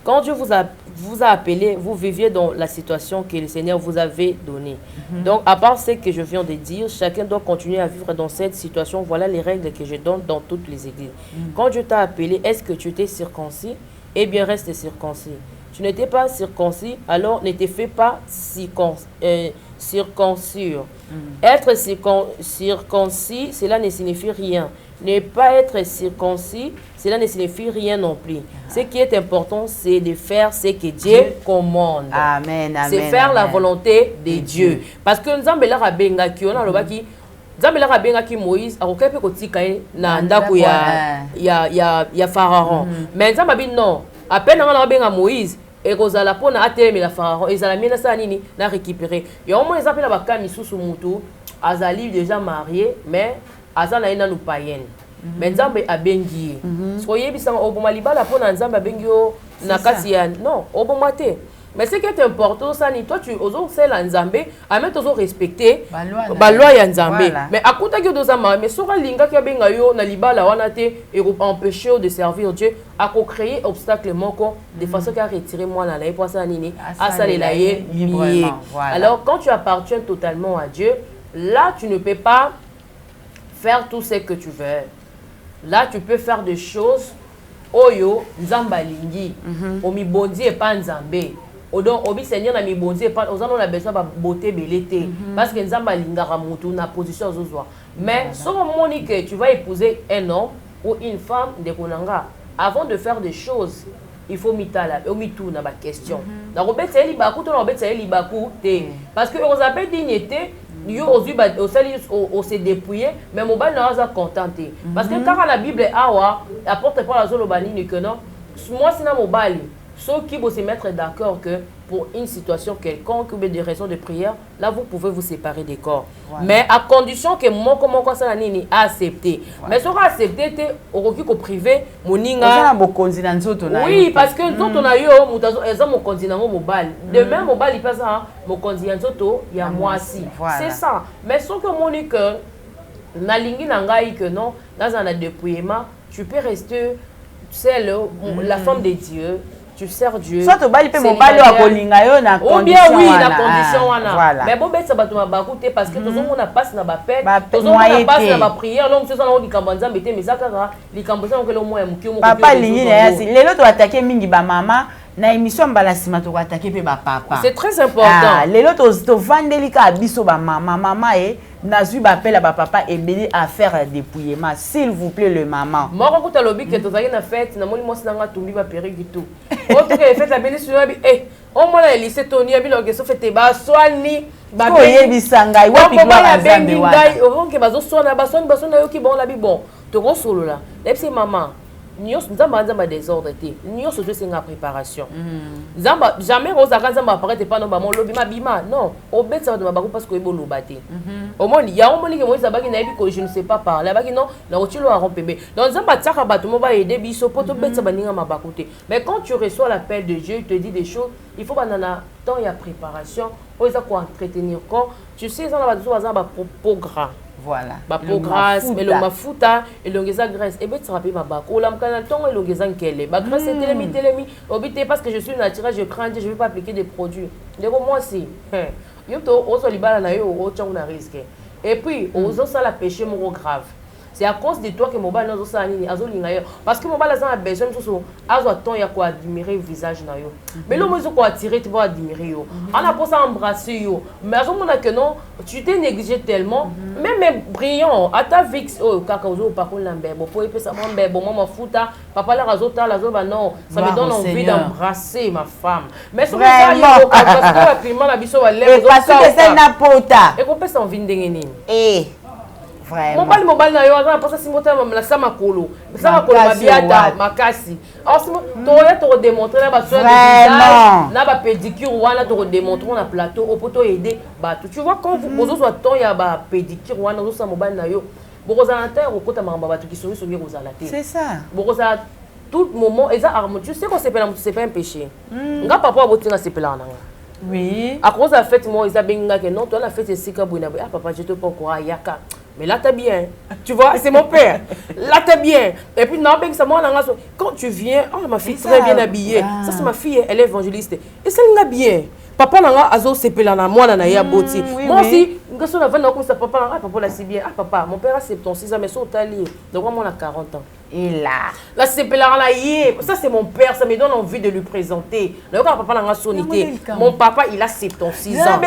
B: quand Dieu vous a appelé, vous viviez dans la situation que le Seigneur vous avait donnée. Donc à part ce que je viens de dire, chacun doit continuer à vivre dans cette situation. Voilà les règles que je donne dans toutes les églises. Quand Dieu t'a appelé, est-ce que tu étais circoncis? Eh bien reste circoncis. Tu n'étais pas circoncis, alors ne te fais pas circoncire. Être circoncis, cela ne signifie rien. Ne pas être circoncis, cela ne signifie rien non plus. Ce qui est important, c'est de faire ce que Dieu commande.
E: Amen, amen.
B: C'est faire la volonté de Dieu. Parce que nous avons la bengaki, on a le baki. Nzambela rabengaki Moïse akokepe kotika na ndako ya Pharaon. Mais Nzamba bi non, à peine on a benga Moïse et kozala pona ateme la Pharaon ezala mina sa nini na récupérer. Et au moins ils appellent baka misusu mutu azali déjà marié mais azana ina nu païenne. Mais Nzamba abengi. Soyez bisanga oboma libala pona Nzamba abengi yo na kasi ya non, oboma te. Mais ce qui est important, ça ni toi tu oses c'est la Nzambe, à mettre aux respecter baloi ya Nzambe. Mais à côté de ça mais sera linga qui a benga yo na libala wana te et empêcher de servir Dieu à créer obstacle moko de façon qu'à retirer moi na la pour ça nini à ça les laïe lié. Alors quand tu appartiens totalement à Dieu, là tu ne peux pas faire tout ce que tu veux. Là tu peux faire des choses oyo Nzamba lingi omi bondi et pas Nzambe. Donc, obi Seigneur na mi bonzi pas aux on a besoin de beauté belleté parce que Nzamba lingara mutu na position zozwa. Mais sur Monique, tu vas épouser un homme ou une femme de konanga avant de faire des choses, il faut mitala au mitou na ba question. Na robet seli baku to na robet seli baku te parce que on appelle dignité yo ozu ba au se dépouiller mais mon bal na za contenté parce que quand la Bible awa apporte pas la zolo banini que non moi c'est na mobali. Ceux qui vont se mettre d'accord que pour une situation quelconque ou des raisons de prière, là vous pouvez vous séparer des corps. Voilà. Mais à condition que mon comment ça nini accepté. Voilà. Mais sera accepté au roki ko privé moninga. Oui, parce que nous on a eu mon continent mobile. Demain mobile il passe mon continent zoto il y a moi aussi. C'est ça. Mais sauf que monique na lingi nangai que non dans un dépouillement, tu peux rester c'est la femme de Dieu. Tu sers Dieu.
E: Soit tu bali pe mobali wa kolinga yo na condition.
B: Ou bien oui, na condition wana. Mais bon ben ça ba to ba koute parce que tout on a passe na ba paix, tout on a passe na ba prière, donc c'est ça na likambo nzambe te mais ça kaka likambo ça que le moya mukio moko.
E: Papa lingi na yasi. Lelo to attaquer mingi ba mama na émission mbala sima to attaquer pe ba papa.
B: C'est très important.
E: Les autres to vandelika biso ba maman nazui ba appel à ba papa et béni à faire dépouillement s'il vous plaît le maman.
B: Moi quand tu lobi que tozaki na fête na moni mosi nanga tumbi ba perigi tout. Autre que fête la béni sur bi au moins la lycée Tony abi loge so fête ba soani ba
E: yebisanga wapi gloire nzambe
B: wana. Au que bazo soana ba soana yo ki bon la bi bon. To go solo là. Lepsi maman nyos nzamba désordre te nyos je c'est une préparation nzamba jamais rozaka nzamba apparaître pas non ba mon lobi mabima non obet ça de mabako parce que ebo lobate au moins il y a un moment que moi zabaki na ebi ko je ne sais pas parler baki non na otilo a rompebe donc nzamba tsaka bato mo ba aider biso poto bet ça baninga mabako te mais quand tu reçois l'appel de Dieu il te dit des choses il faut banana temps il y a préparation pour ça quoi entretenir corps tu sais ça na ba programme.
E: Voilà.
B: Ba pour grâce, mais le mafuta et l'ongeza graisse. Et bien tu rappelles ma bako. La mkana ton et l'ongeza nkele. Ba graisse c'est telemi. Obité parce que je suis naturel, je crains, je vais pas appliquer des produits. Dego moi aussi. Yo to oso libala na yo o chang na risque. Et puis oso ça la péché mon grave. C'est à cause de toi que mobile nous ça nini azolinga yo parce que mobile ça a besoin tout azo attend ya quoi admirer le visage na yo mais le mozo quoi attirer tu vas admirer yo on a pas ça embrasser yo mais azo mona que non tu t'es négligé tellement même brillant à ta vix oh kaka ozo pas qu'on l'embête bon pour ça mon bébé bon maman futa papa la razo ta la zo ba non ça me donne envie d'embrasser ma femme mais sur ça yo parce que la prima la biso va lève
E: parce que c'est na pota
B: et qu'on peut s'en vinde nini
E: mobile
B: na yo aza pasa simota la sama kolo mabiata makasi alors simo to démontrer na ba soin de visage na ba pédicure wana to démontrer na plateau au poto aider ba tu vois quand vous ozo temps ya ba pédicure wana ozo sa mobile na yo bokoza na terre okota mamba ba to ki songi kozala te
E: c'est ça
B: bokoza tout moment eza harmonie tu sais qu'on s'appelle c'est pas un péché nga papa botinga s'appelle na
E: oui
B: à cause de la fête moi isa benga que non toi la fête c'est sika buina ah papa je te pas encore yaka. Mais là, t'es bien. Tu vois, c'est mon père. Là, t'es bien. Et puis, non, quand tu viens, oh, ma fille très bien habillée. Ça, c'est ma fille, elle est évangéliste. Et ça, elle est bien. Papa, azo sepelana, moi, na ya boti. Moi aussi, quand on a 20 ans, comme ça, papa, là, c'est bien. Ah, papa, mon père a 76 ans, mais son tali. Donc, moi, on a 40 ans.
E: Et
B: là, sepelana, là, ça, c'est mon père, ça me donne envie de lui présenter. Donc, quand papa, a sonité, mon papa, il a 76 ans.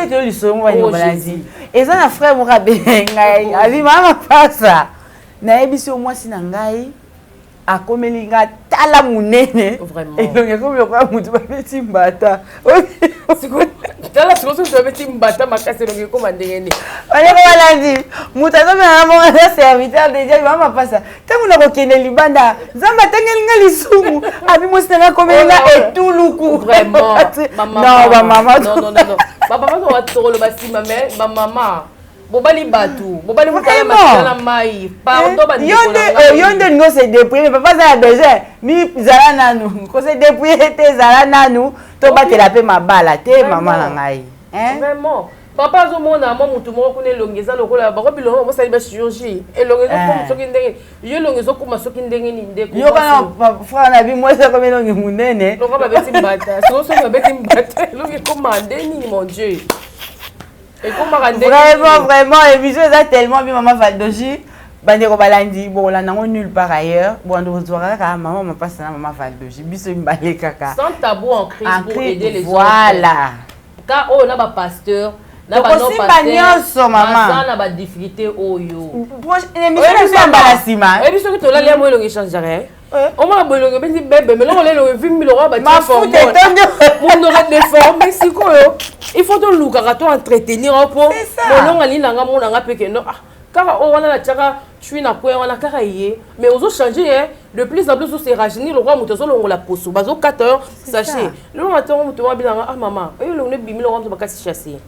E: Et ça, un frère, mon rabbi, il m'a pas ça. Naebi au moins si nangai a komelinga tala munene
B: vraiment
E: et donc comme le quoi mutu ba beti mbata
B: c'est quoi tala c'est quoi tu beti mbata makase donc comme ndengeni
E: allez ko balandi mutu zo na mon serviteur déjà il m'a pas ça tangu na kokene libanda zamba tangelinga lisumu abi mosanga komelinga et tout luku
B: vraiment
E: maman non maman
B: non papa on va te le basi ma maman Bobali batu, bobali mutala masana mai. Pardon bandi ko.
E: Yonde ngo se dépouiller, papa ça a besoin. Mi zala nanu, ko se dépouiller te zala nanu, to batela pe mabala te maman na ngai.
B: Vraiment. Papa zo mona mo mutu mo ko ne longeza lokola ba ko bilongo mo sali ba chirurgie. Et longezo ko soki ndenge. Yo longezo ko masoki ndenge ni ndeko.
E: Yo kana frère na bi mo se ko melongi munene.
B: Longo ba beti mbata. So ba beti mbata. Longi ko mande ni mon Dieu.
E: Vraiment, l'émission est tellement bien, maman Valdoji. Bandeko balandi, bon, là, non, nulle part ailleurs. Bon, on doit maman m'a passé à maman Valdoji. Biso mbalé kaka.
B: Sans tabou en crise pour aider les autres.
E: Voilà.
B: Car on a pas pasteur.
E: Na ba non pasteur. Maman.
B: Ça na ba difficulté oyo.
E: L'émission est pas sima.
B: Et puis ce que tu là moi le change rien. On m'a bolongo benti bébé mais là on le 20 000 € ba
E: ma foute
B: on aurait déformé si quoi il faut te luka to entretenir pour bolongo ali nanga mona nga peke no car on a la tchaka tu na quoi on a carayé mais on a changé de plus en plus on s'est rajeuni le roi mutozo longo la poso bazo 14 sachez le matin on mutozo bilanga ah maman et le ne 2000 € ba kasi chasser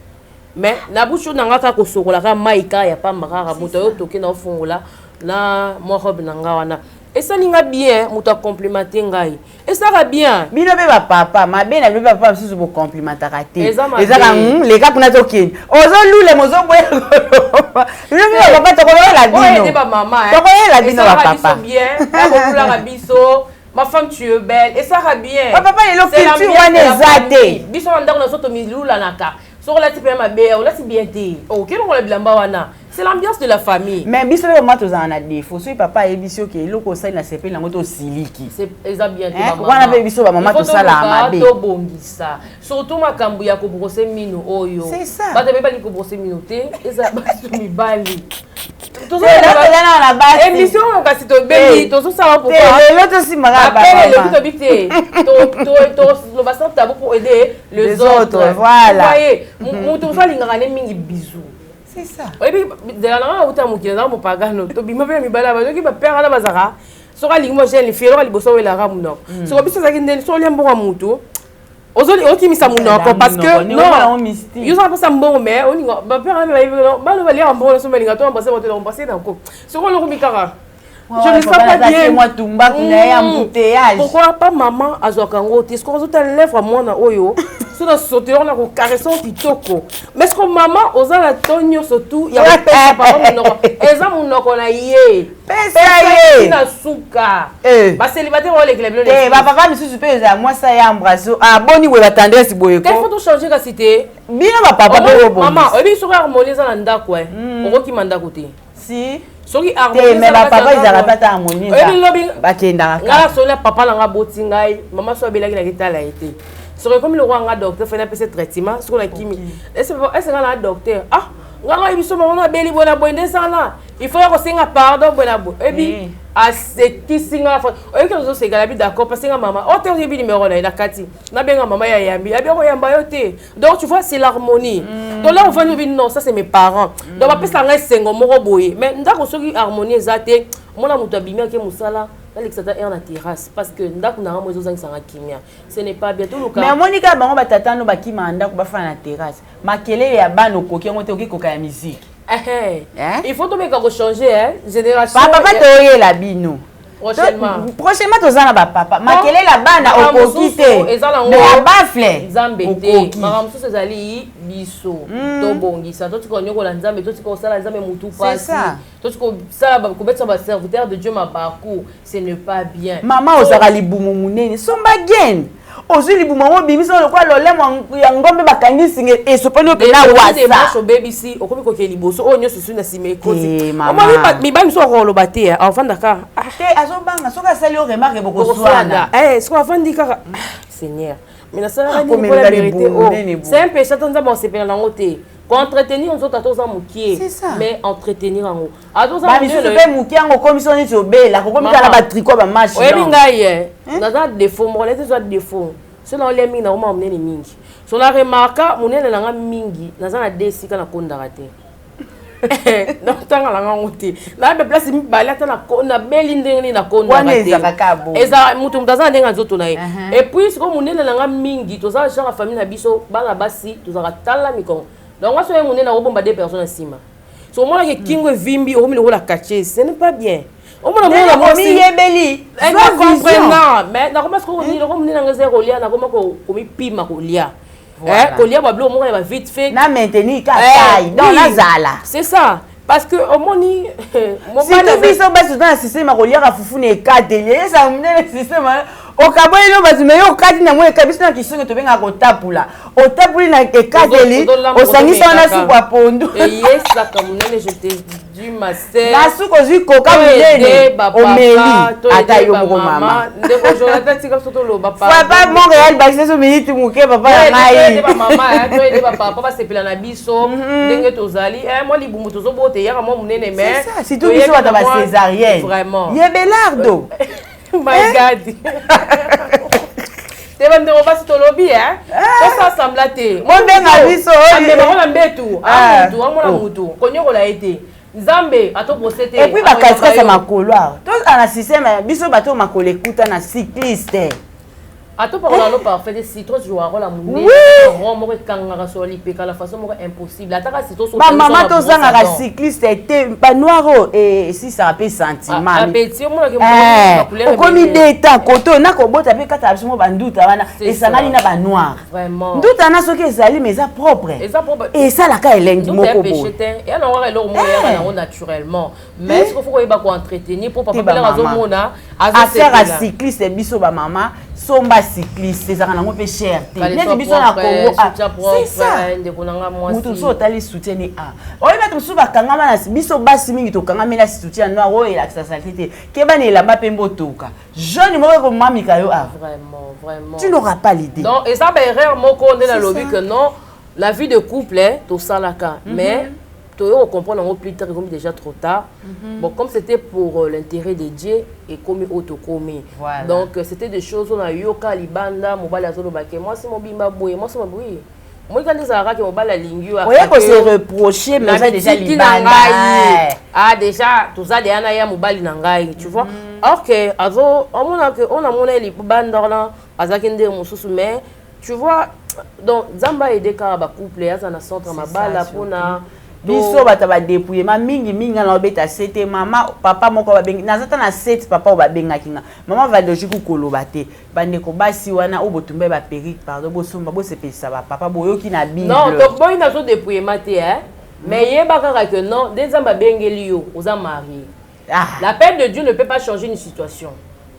B: mais na boucho nanga ka ko sokola ka maika ya pa marara mutozo toke na fongola na mo robe nanga wana. Et ça n'est pas bien, je te complimenter. Et ça va bien.
E: Mais non, mais papa, ma bien, mais papa, je vous complimenter. Les gars, pour nous toquer. Ozo lou les mozo boy. Le papa te connaît la vie.
B: Oui, maman.
E: Tu connais la vie, papa.
B: Bien. La biso. Ma femme, tu es belle. Et ça va bien.
E: Papa, il est culture, on est zadé.
B: Biso on a dans notre milou la naka. Sur la type ma belle, là c'est bien dit. OK, on a blamba wana. c'est l'ambiance de la famille.
E: Mais biso le moment tous en a défaut. Si papa et biso qui loko ça na CP na moto siliki.
B: C'est exactement maman.
E: Wana be biso ba maman tout ça la mabe.
B: To bongisa. Surtout makambu ya ko brosser mino oyo.
E: C'est ça.
B: Ba te be bali ko brosser mino te, eza ba to mi bali.
E: Tout ça na base.
B: Émission kasi to beli, to so ça pour
E: pas. L'autre si mara ba.
B: Appelle le to bité. To le bassin tabou pour aider les autres.
E: Voilà.
B: Vous voyez, mon to fa lingaka ne mingi bisous.
E: C'est ça.
B: Et puis de la langue uta mukina na mo pagano to bima pe mi bala ba ki ba père na bazaka. Soka lingi mo jeune fiero ka liboso wela ka muno. So bisa za kinde so lembo kwa mutu. Ozoli okimisa munoko parce que non. Yo ça pas mbongo mais oni ba père na ba lo bali mbongo so melinga to mbase bote on passer dans ko. So ko lo kumikaka. Je ne sais pas bien.
E: Moi tumba kuna ya embouteillage.
B: Pourquoi pas maman azokango ti? Est-ce qu'on ta lèvre moi na oyo? So na sauter on a ko caressant kitoko. Mais est-ce que maman oza la tonyo surtout ya pesa papa munoko. Eza munoko na ye.
E: Pesa ye.
B: Na suka. Ba célibataire o le club.
E: Ba papa misusu pe za moi ça ya embrasso. Ah boni we ba tendresse boyeko.
B: Quel faut changer la cité?
E: Bien ba papa pe bo.
B: Maman, obi so harmoniser na ndako eh. Oko ki manda côté.
E: Si
B: soki harmonie
E: mais papa ils n'arrivent pas à harmoniser. Ba kenda
B: ka. Nga so le papa la nga boti ngai, maman so belaki na kitala été. Soki comme le roi nga docteur fait na pese traitement, soki na kimi. Est-ce nga docteur? Ah, nga biso maman na beli bona boende sana. Il faut ko singa pardon bona bo. Ebi a seki singa fa. Oyo ke zo segala bi d'accord parce que maman, o te bi numéro na kati. Na benga maman ya yambi, ya benga yamba yo te. Donc tu vois c'est l'harmonie. Donc là on va nous dire non, ça c'est mes parents. Donc ba pesa nga sengo moko boye. Mais ndako soki harmonie ezate, mona mutu abimia ke musala. Alexandre est en terrasse parce que ndako na mo ezozanga sanga kimia. Ce n'est pas bien tout le cas.
E: Mais monika bango batata no bakima ndako ba fa na terrasse. Makele ya bano koki ngote oki koka ya musique.
B: Il faut tomber quand changer hein, génération.
E: Papa toye la bino.
B: Prochainement
E: tozana ba papa. Makele la bana okoki te. Mais la bafle.
B: Nzambete. Maman mususu ezali biso. To bongisa. To tiko nyoko la nzambe, to tiko sala nzambe mutu pasi. To tiko sala ba kubetsa ba serviteur de Dieu mabaku. Ce n'est pas bien.
E: Maman ozaka libumu munene. Somba gen. Ozu libumu mo bimisa lo kwa lole ya ngombe bakangisi nge esopani opena wasa.
B: C'est moi so baby si okomi ko ke liboso o nyoso su na sime kozi. Maman mi ba miso ko lo bate enfant daka.
E: Te azobanga soka sali o remarque boko swana.
B: Ce qu'on vandi kaka Seigneur. Mais la sala ni pour la vérité. C'est un péché tant bon c'est dans côté. Entretenir nous autres à tous en moukier, mais entretenir en haut. À tous en
E: moukier en commission ni sobé, la commission la batterie quoi ba match.
B: Oui bingaye. Dans un défaut, mon les autres défauts. Selon les mines na oma omné mingi. Sur la remarque, mon nene na mingi, dans un desi kana konda raté. Donc tanga la ngote. Na be place mi bala tana na belinde ni na konda raté. Eza mutu mtaza ndenga nzoto na ye. Et puis ce que mon nene na mingi, to za genre famille na biso, banga basi, to za tala mikon. Donc, moi, je suis là, des personnes ici. Si on a des kingo vimbi, on a la caché, ce n'est pas bien. On a
E: beli.
B: Mais on a vite fait. C'est ça. Parce que au moins
E: si tu vis au bas dans le système relié à foufou ne cadélé ça me le système au kaboy no bazime yo kadi na mwe kabisa na kisongo to benga ko tapula o tapuli na ekadeli o sangisa na suku apondo
B: yesa kamunene je te dis ma sœur
E: la suku ziko kamunene o meli ata yo ko mama
B: ndeko Jonathan tika soto lo papa
E: fa pas Montréal bakse so minute muke papa na ngai
B: ba mama to ede papa papa sepela na biso ndenge tozali moi libumbu tozo bote yaka moi munene mais
E: si tout biso bata ba césarienne
B: vraiment
E: yebelardo
B: my God. Tu vas me dire, on va se lobby, hein? On s'assemble à thé.
E: Moi, ben, à biso.
B: Mais on a betou. Ah, on a moutou. Qu'on a été. Zambé, à ton procédé.
E: Et puis, ma casquette, c'est ma couloir. Tout dans le système, biso bateau ma collègue écoute un cycliste.
B: À tout par là, parfait des citrons jouent un rôle à mon nez. On m'aurait kangara sur l'IPK, la façon impossible. La tasse citron sur
E: ma maman, ton sang à cycliste était pas noir et si ça rappelle sentiment.
B: Un petit, on
E: m'a commis des temps, quand on a qu'au t'as quatre absolument bandoute et ça n'a pas noir.
B: Vraiment.
E: Tout en a ce que ça mais ça propre. Et ça la caille lundi moko bo.
B: Et alors on va leur mourir naturellement. Mais ce qu'il faut qu'on entretenir pour pas faire la zone mona.
E: À faire à cycliste biso ba maman. somba cycliste ezaka nango pe cher te neti biso na Congo c'est ça mutu so tali soutien ni oyi bato mosusu bakangama na biso basi mingi tokangami na soutien noir oyo elakisa salite te keba na elamba mpe mbotoka jeune moko ekomamika yo
B: vraiment
E: tu n'auras pas l'idée
B: donc et ça erreur moko nde na lobi que non la vie de couple tosalaka mais on comprend plus tard comme déjà trop tard. Bon, comme c'était pour l'intérêt de Dieu et comme autocommis. Voilà. Donc c'était des choses on a eu au Calibanda, mobile azolo baké. Moi c'est mon bimba boy, moi c'est mon boy. Moi quand les arabes qui mobile la lingue.
E: Oui, qu'on se reprocher mais ça déjà libanda.
B: Ah déjà tout ça des anaya mobile nangai, tu vois. OK, azo on a mon libanda là, azakende mususu mais tu vois donc Zamba et des cas ba couple ya na centre mabala pona
E: biso bata ba dépouiller ma mingi na obeta c'était mama papa moko ba bengi nazata na 7 papa ba benga kinga mama va logi ku koloba te bande ko basi wana o botumbe ba perruque pardon bo somba bo sepesa ba papa boyoki na bible
B: non to boy na zo dépouiller maté mais yeba kaka que non des amba bengeli yo oza marié la paix de Dieu ne peut pas changer une situation.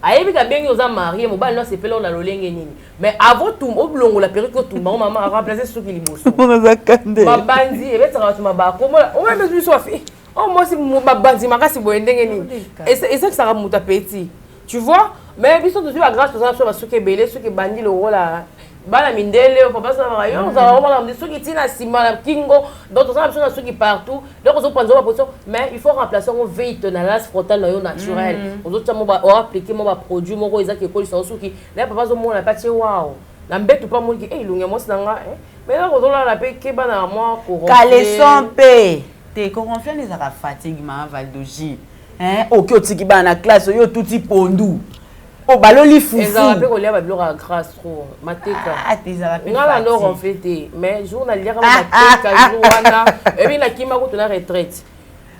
B: Ayebi ka bengi oza marié mobali no sepelo na lolenge nini mais avant tout oblongo la perruque tout maman a remplacé ce qui liboso
E: on a kande
B: babandi et betara tu mabako o même tu sois fait oh moi si babandi makasi boendenge nini et ça que ça ramuta petit tu vois mais biso tout la grâce pour ça sur ce qui belé ce qui bandi le rôle bana mindele papa ça va yo ça va on ceux qui tina sima la kingo donc ça besoin de ceux qui partout donc on prend la position mais il faut remplacer on veille dans l'as frontal naturel on doit appliquer mon produit mon ko ezaki ko sont qui là papa zo mon la pas waouh na mbetu pas mon qui eh lunga mo sinanga mais là on doit la paix ke bana moi pour
E: caleçon pe te confiance les ara fatigue ma valdoji OK otiki bana classe yo touti pondu oh baloli fufu
B: ezala pe kolia ba biloko grâce trop mateka ngala no ronflété mais jour na liaka mateka jour wana et bien na kima ko tona retraite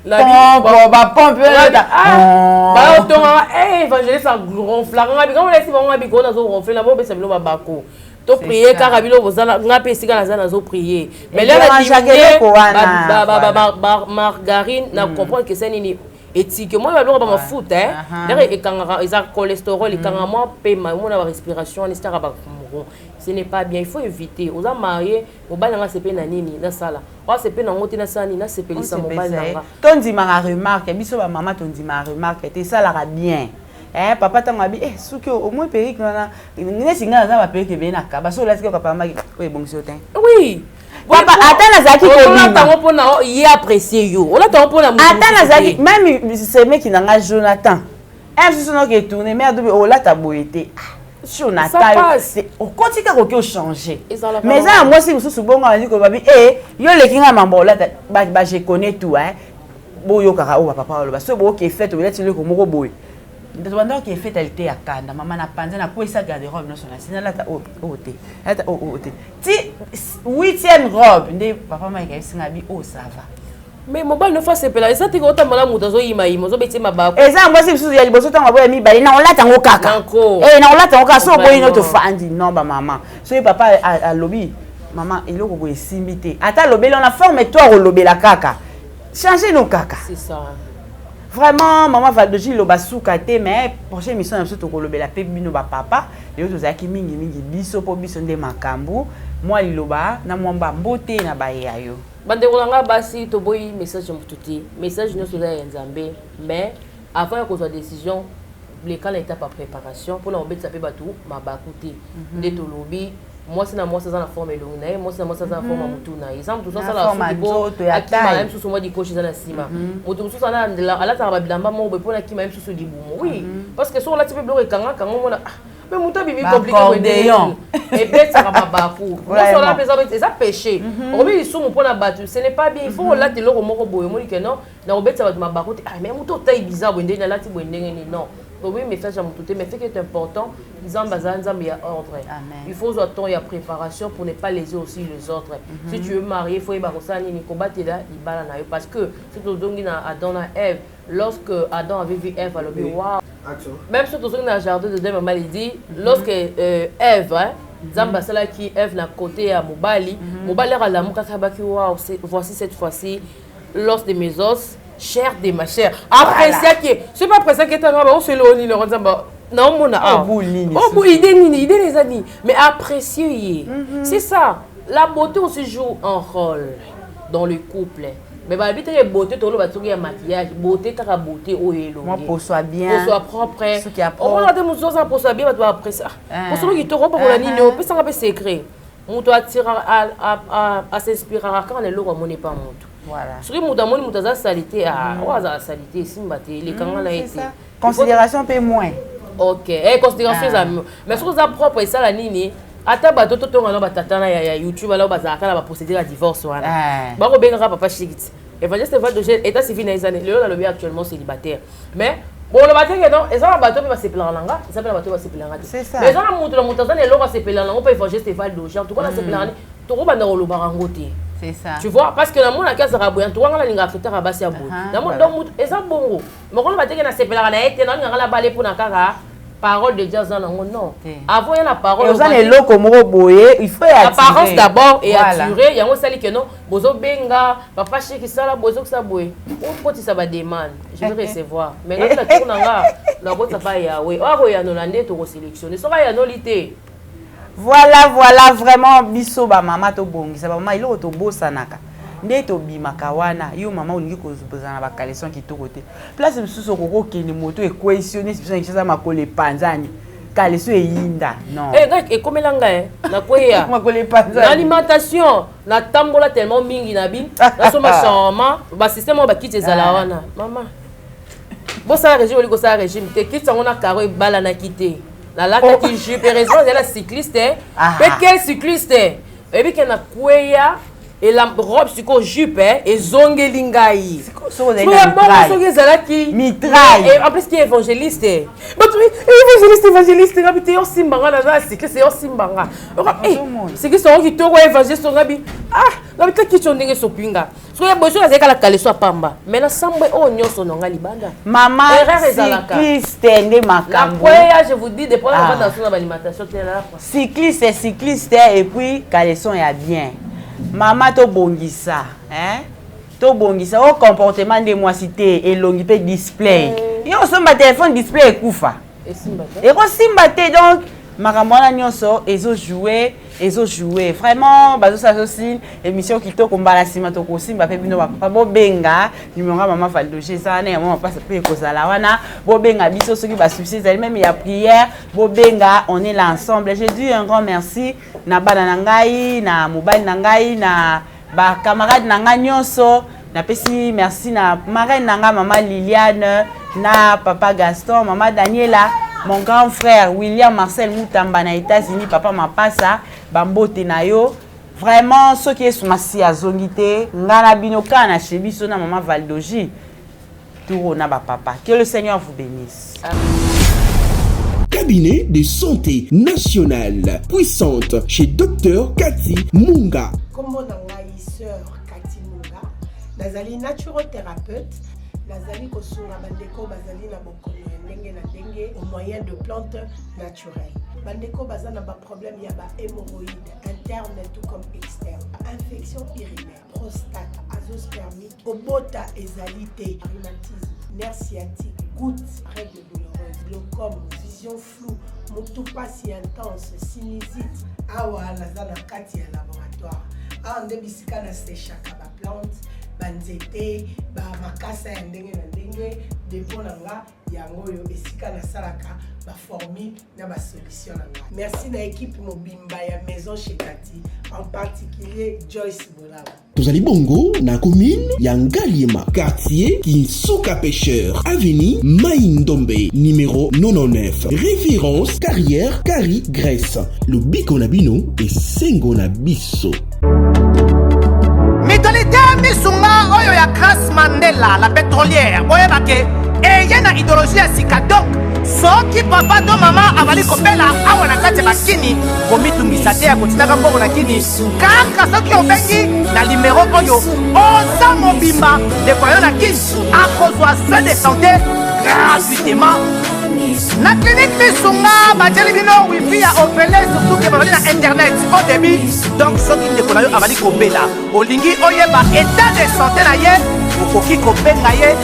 B: la
E: vie ba pompe
B: ba otonga évangéliste en ronflant ngabi quand on laisse bon ngabi ko na zo ronfler na bo be sabilo ba bako to prier car bilo bozala ngape sika na zana zo prier mais là la diminuer ba margarine na comprendre que c'est nini éthique moi ba ba foot derrière et quand ils ont cholestérol et quand moi paiement mon respiration en histoire ba ce n'est pas bien il faut éviter aux a marié au bal na CP na nini na sala o CP na ngoti na sani na CP lisa mobile na
E: tondi ma remarque biso ba maman tondi ma remarque te ça la bien papa tanga bi suki au moins perruque na ne singa za ba perruque bien na ka ba so la sika papa magi o ebongisi otin
B: oui
E: papa atana zaki ko
B: on attend pour na y apprécier yo on attend pour na
E: atana zaki même ce mec qui n'a Jonathan ce son qui est tourné mais adobe o la taboité Jonathan c'est au quotidien ko changer mais ça moi si mususu bongo ali ko babi yo le kinga mambo la ba je connais tout boyo kaka o papa lo ba so bo ke fait o leti le ko moko boy ndabanda ke fait elle te akanda mama na panza na ko isa garde-robe no sona sina la ta ote ata ote ti 8e robe nde papa ma ka singa bi ça va
B: mais mobile ne fasse pela ça te ko ta mala muta zo yima zo beti mabako
E: eza moi si bisu ya liboso tanga boya mi bali na on lata ngo kaka na on lata ngo kaka so boy no to fandi non ba mama so papa a lobby maman eloko boy simbité ata lobela na forme toi lobela kaka changer nos kaka
B: c'est ça.
E: Vraiment maman Valdoji lo basuka te mais prochaine mission na biso ko lobela pe bino ba papa le to zaki mingi biso po biso nde makambu moi liloba na mwamba mbote na baye ayo
B: bande kolanga basi to boy message mtuti message no soza ya nzambe mais avant que soit décision les cas l'étape à préparation pour na obetsa pe batu mabakuti nde to lobi moi c'est na forme longue moi c'est na forme mutuna exemple tout ça la
E: so
B: akima même sous moi di coach dans la cima moto sous ça na ala ta bilamba mo be pona akima même sous di bumo oui parce que so la type bloqué kanga mona mais muta bibi compliqué et bête ça va baku moi so la pesa c'est ça péché obi sous mo pona batu ce n'est pas bien il faut la te loko moko boyo mo que non na obet ça va mabaku mais muto taille bizarre bende na la ti bende non. Oui, message à mon tout mais ce qui est important, il y a ordre. Il faut attendre, il y a préparation pour ne pas léser aussi les autres. Si tu veux marier, il faut y combattre là, parce que c'est tout donc Adam et Ève. Lorsque Adam avait vu Ève, elle a dit waouh. Même si tu es dans le jardin de Dieu, maman il dit lorsque Ève, Zamba cela qui Ève n'a côté à Mobali, Mobali a la mouka kabaki waouh, voici cette fois-ci l'os de mes os. Cher de ma chère. Après ça qui c'est pas après ça que tu as on se le on le Non, mon idée les amis. Mais apprécier. C'est ça. La beauté aussi joue un rôle dans le couple. Mais bah, vite les beautés, tout le monde a maquillage, beauté, ta beauté, oh
E: moi pour soi bien,
B: pour soi propre.
E: Ce qui a
B: propre. On va dire mon pour soi bien, va après ça. Pour ceux qui te rompent pour la ligne, on peut s'en secret. On doit tirer à s'inspirer quand on est là, on n'est pas monte.
E: Voilà.
B: Ce qui m'a montré, mon salité à salité, si m'batté, les quand on a été.
E: Considération peut moins.
B: Ok, considération mais ce que ça propre et ça la ligne. Ata bato to tonga no batatana ya YouTube alors bazaka na ba procéder à divorce wana. Ba ko benga papa shikit. Evangeliste va de état civil na izane. Le lobby actuellement célibataire. Mais bon le bato que non, ezala bato ba sepela langa, ça s'appelle bato ba sepela ngati. C'est ça. Mais ezala mutu la mutazana lo ba sepela langa, on peut Evangeliste va de en tout cas la sepela ni to ko banda lo barangote.
E: C'est ça.
B: Tu vois parce que la mona kaza raboya to ngala linga critère abasi ya boy. Na mo donc mutu ezala bongo. Mo ko bato que na sepela na ete na ngala balé pour na kaka. Parole de Dieu non. Avant il y a la parole.
E: Il faut
B: l'apparence d'abord et attirer. Il y a un sali que non. Bozo benga, papa chez qui ça là, bozo que ça boue. On peut ça va demander. Je vais recevoir. Mais quand la tourne là, la boîte ça va y aller. Oh il y a nos landais to sélectionner. Ça va y a nos lité.
E: Voilà vraiment biso ba mama to bongi. Ça maman il auto bossa naka. Ndeto bimaka wana yo mama olingi kozopeza na bakaleson kitoko te place misusu okoko kende moto equationner c'est ça ça makole panzani kaleso eyinda non
B: ekomelanga na kweya
E: makole panzani
B: alimentation na tambola tellement mingi na bi na soma chama ba système ba kiti ezala wana mama bosa régime oliko sa régime te kiti on a caro bala na kité na laka ki jupe raison de la cycliste mais quel cycliste et puis que na kweya et la robe sur jupe et zongelingai.
E: C'est quoi mitraille.
B: Et en plus qui est évangéliste. Évangéliste rabité au simbanga na c'est que c'est au simbanga. C'est que c'est qui to évangéliste rabi. Ah, na bita ki chondenge sopinga. So ya bozo azeka la kaleso pamba. Mais na sambe o nyoso nonga libanda.
E: Maman cycliste nde makambo.
B: La je vous dis depuis la dans son alimentation là.
E: Cycliste et puis kaleson ya bien. Maman to bongisa, to bongisa au comportement de moi cité et longi pe display. Yo so ma téléphone display ekufa. Et ko simbate donc makamona nyonso ezo jouer. Vraiment bazo ça aussi émission qui to kombala sima to ko simba pe bino ba bo benga numéro maman Valdoger ça na maman passe pe ko sala wana bo benga biso soki ba succès même il y a prière bo benga on est là ensemble. Je dis un grand merci na bana ngai na mobile ngai na ba camarade nanga nyonso na pesi merci na marraine nanga maman Liliane na papa Gaston maman Daniela mon grand frère William Marcel Moutamba na États-Unis papa Mapasa bambote na yo vraiment ce qui est sur ma si azongité ngana binoka na chebiso na maman Valdogie tout na ba papa que le Seigneur vous bénisse.
A: Cabinet de santé nationale puissante chez Dr Cathy Munga.
C: Comment sœur Cathy Munga, nazali naturothérapeute, nazali kosunga bandeko bazali na bokono ndenge na ndenge au moyen de plantes naturelles. Bandeko bazana ba problème ya ba hémorroïdes interne tout comme externe, infection urinaire, prostate, azoospermie, obota ezalité, rhumatisme, nerf sciatique, gouttes, règles douloureuses, glaucome, vision floue, motupa si intense, sinusite, awa nazana kati ya laboratoire. Ah nde bisika na séchaka ba plante, banzete, ba makasa ya ndenge na ndenge, depo nanga yango yo esika na salaka ba formule na ba solution nanga. Merci na équipe mobimba ya maison chez Cathy, en particulier Joyce Bolaba.
A: Tozali bongo na commune ya Ngaliema, quartier Kinsuka Pêcheur, avenue Maïndombe, numéro 99. Référence carrière Kari Grèce. Le biko na bino et sengo na biso.
D: Mitolité misunga oyo ya Grace Mandela la pétrolière boyeba ke eye na idéologie ya sika donc soki papa to mama avali kopela awa na kati bakini komitungisa te ya kotinaka mbongo na kini kaka soki obengi na numéro oyo oza mobimba ndeko yo na kini akozwa soin de santé gratuitement na clinique misunga batieli bino wifi ya opele surtout ke bazali na internet au début donc soki ndeko na yo avali kopela olingi oyeba état de santé na ye okoki kobenga ye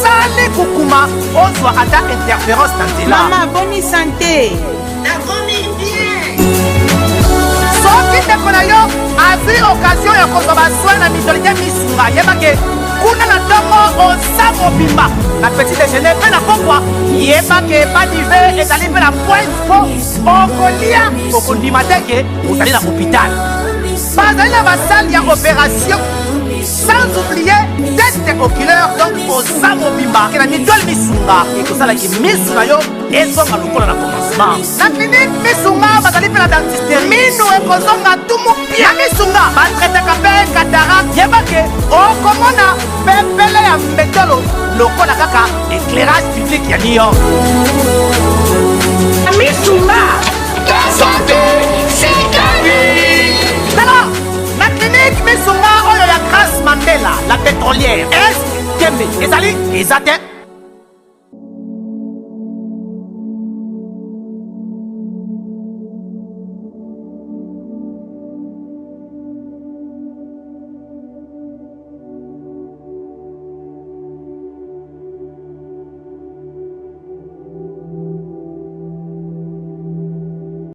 D: sali kukuma ozwa ata interférence na nzela.
E: Mama, bonne santé.
D: soki ndeko na yo azwi occasion ya kozwa baswin na mitolike misunga yebake kuna na ntongo oza mobimba na petit déjeuner mpe na pokwa yebake badive ezali mpe na pointe po okolia okondima teke ozali na hôpital bazali na basali ya opération sans oublier test oculaire donc oza mobimba ke na mitole misunga ekosalaki misu na yo ezonga lokola na commencement na klinike misunga bazali mpe na dentiste minu ekozonga tumu pia na misunga batretaka mpe katarak yebake okomona pepele ya mbetolo lokola kaka éclairage public ya New York misunga santé alors na clinique misunga oyo ya Grâce Mandela la pétrolière est kembe ezali eza te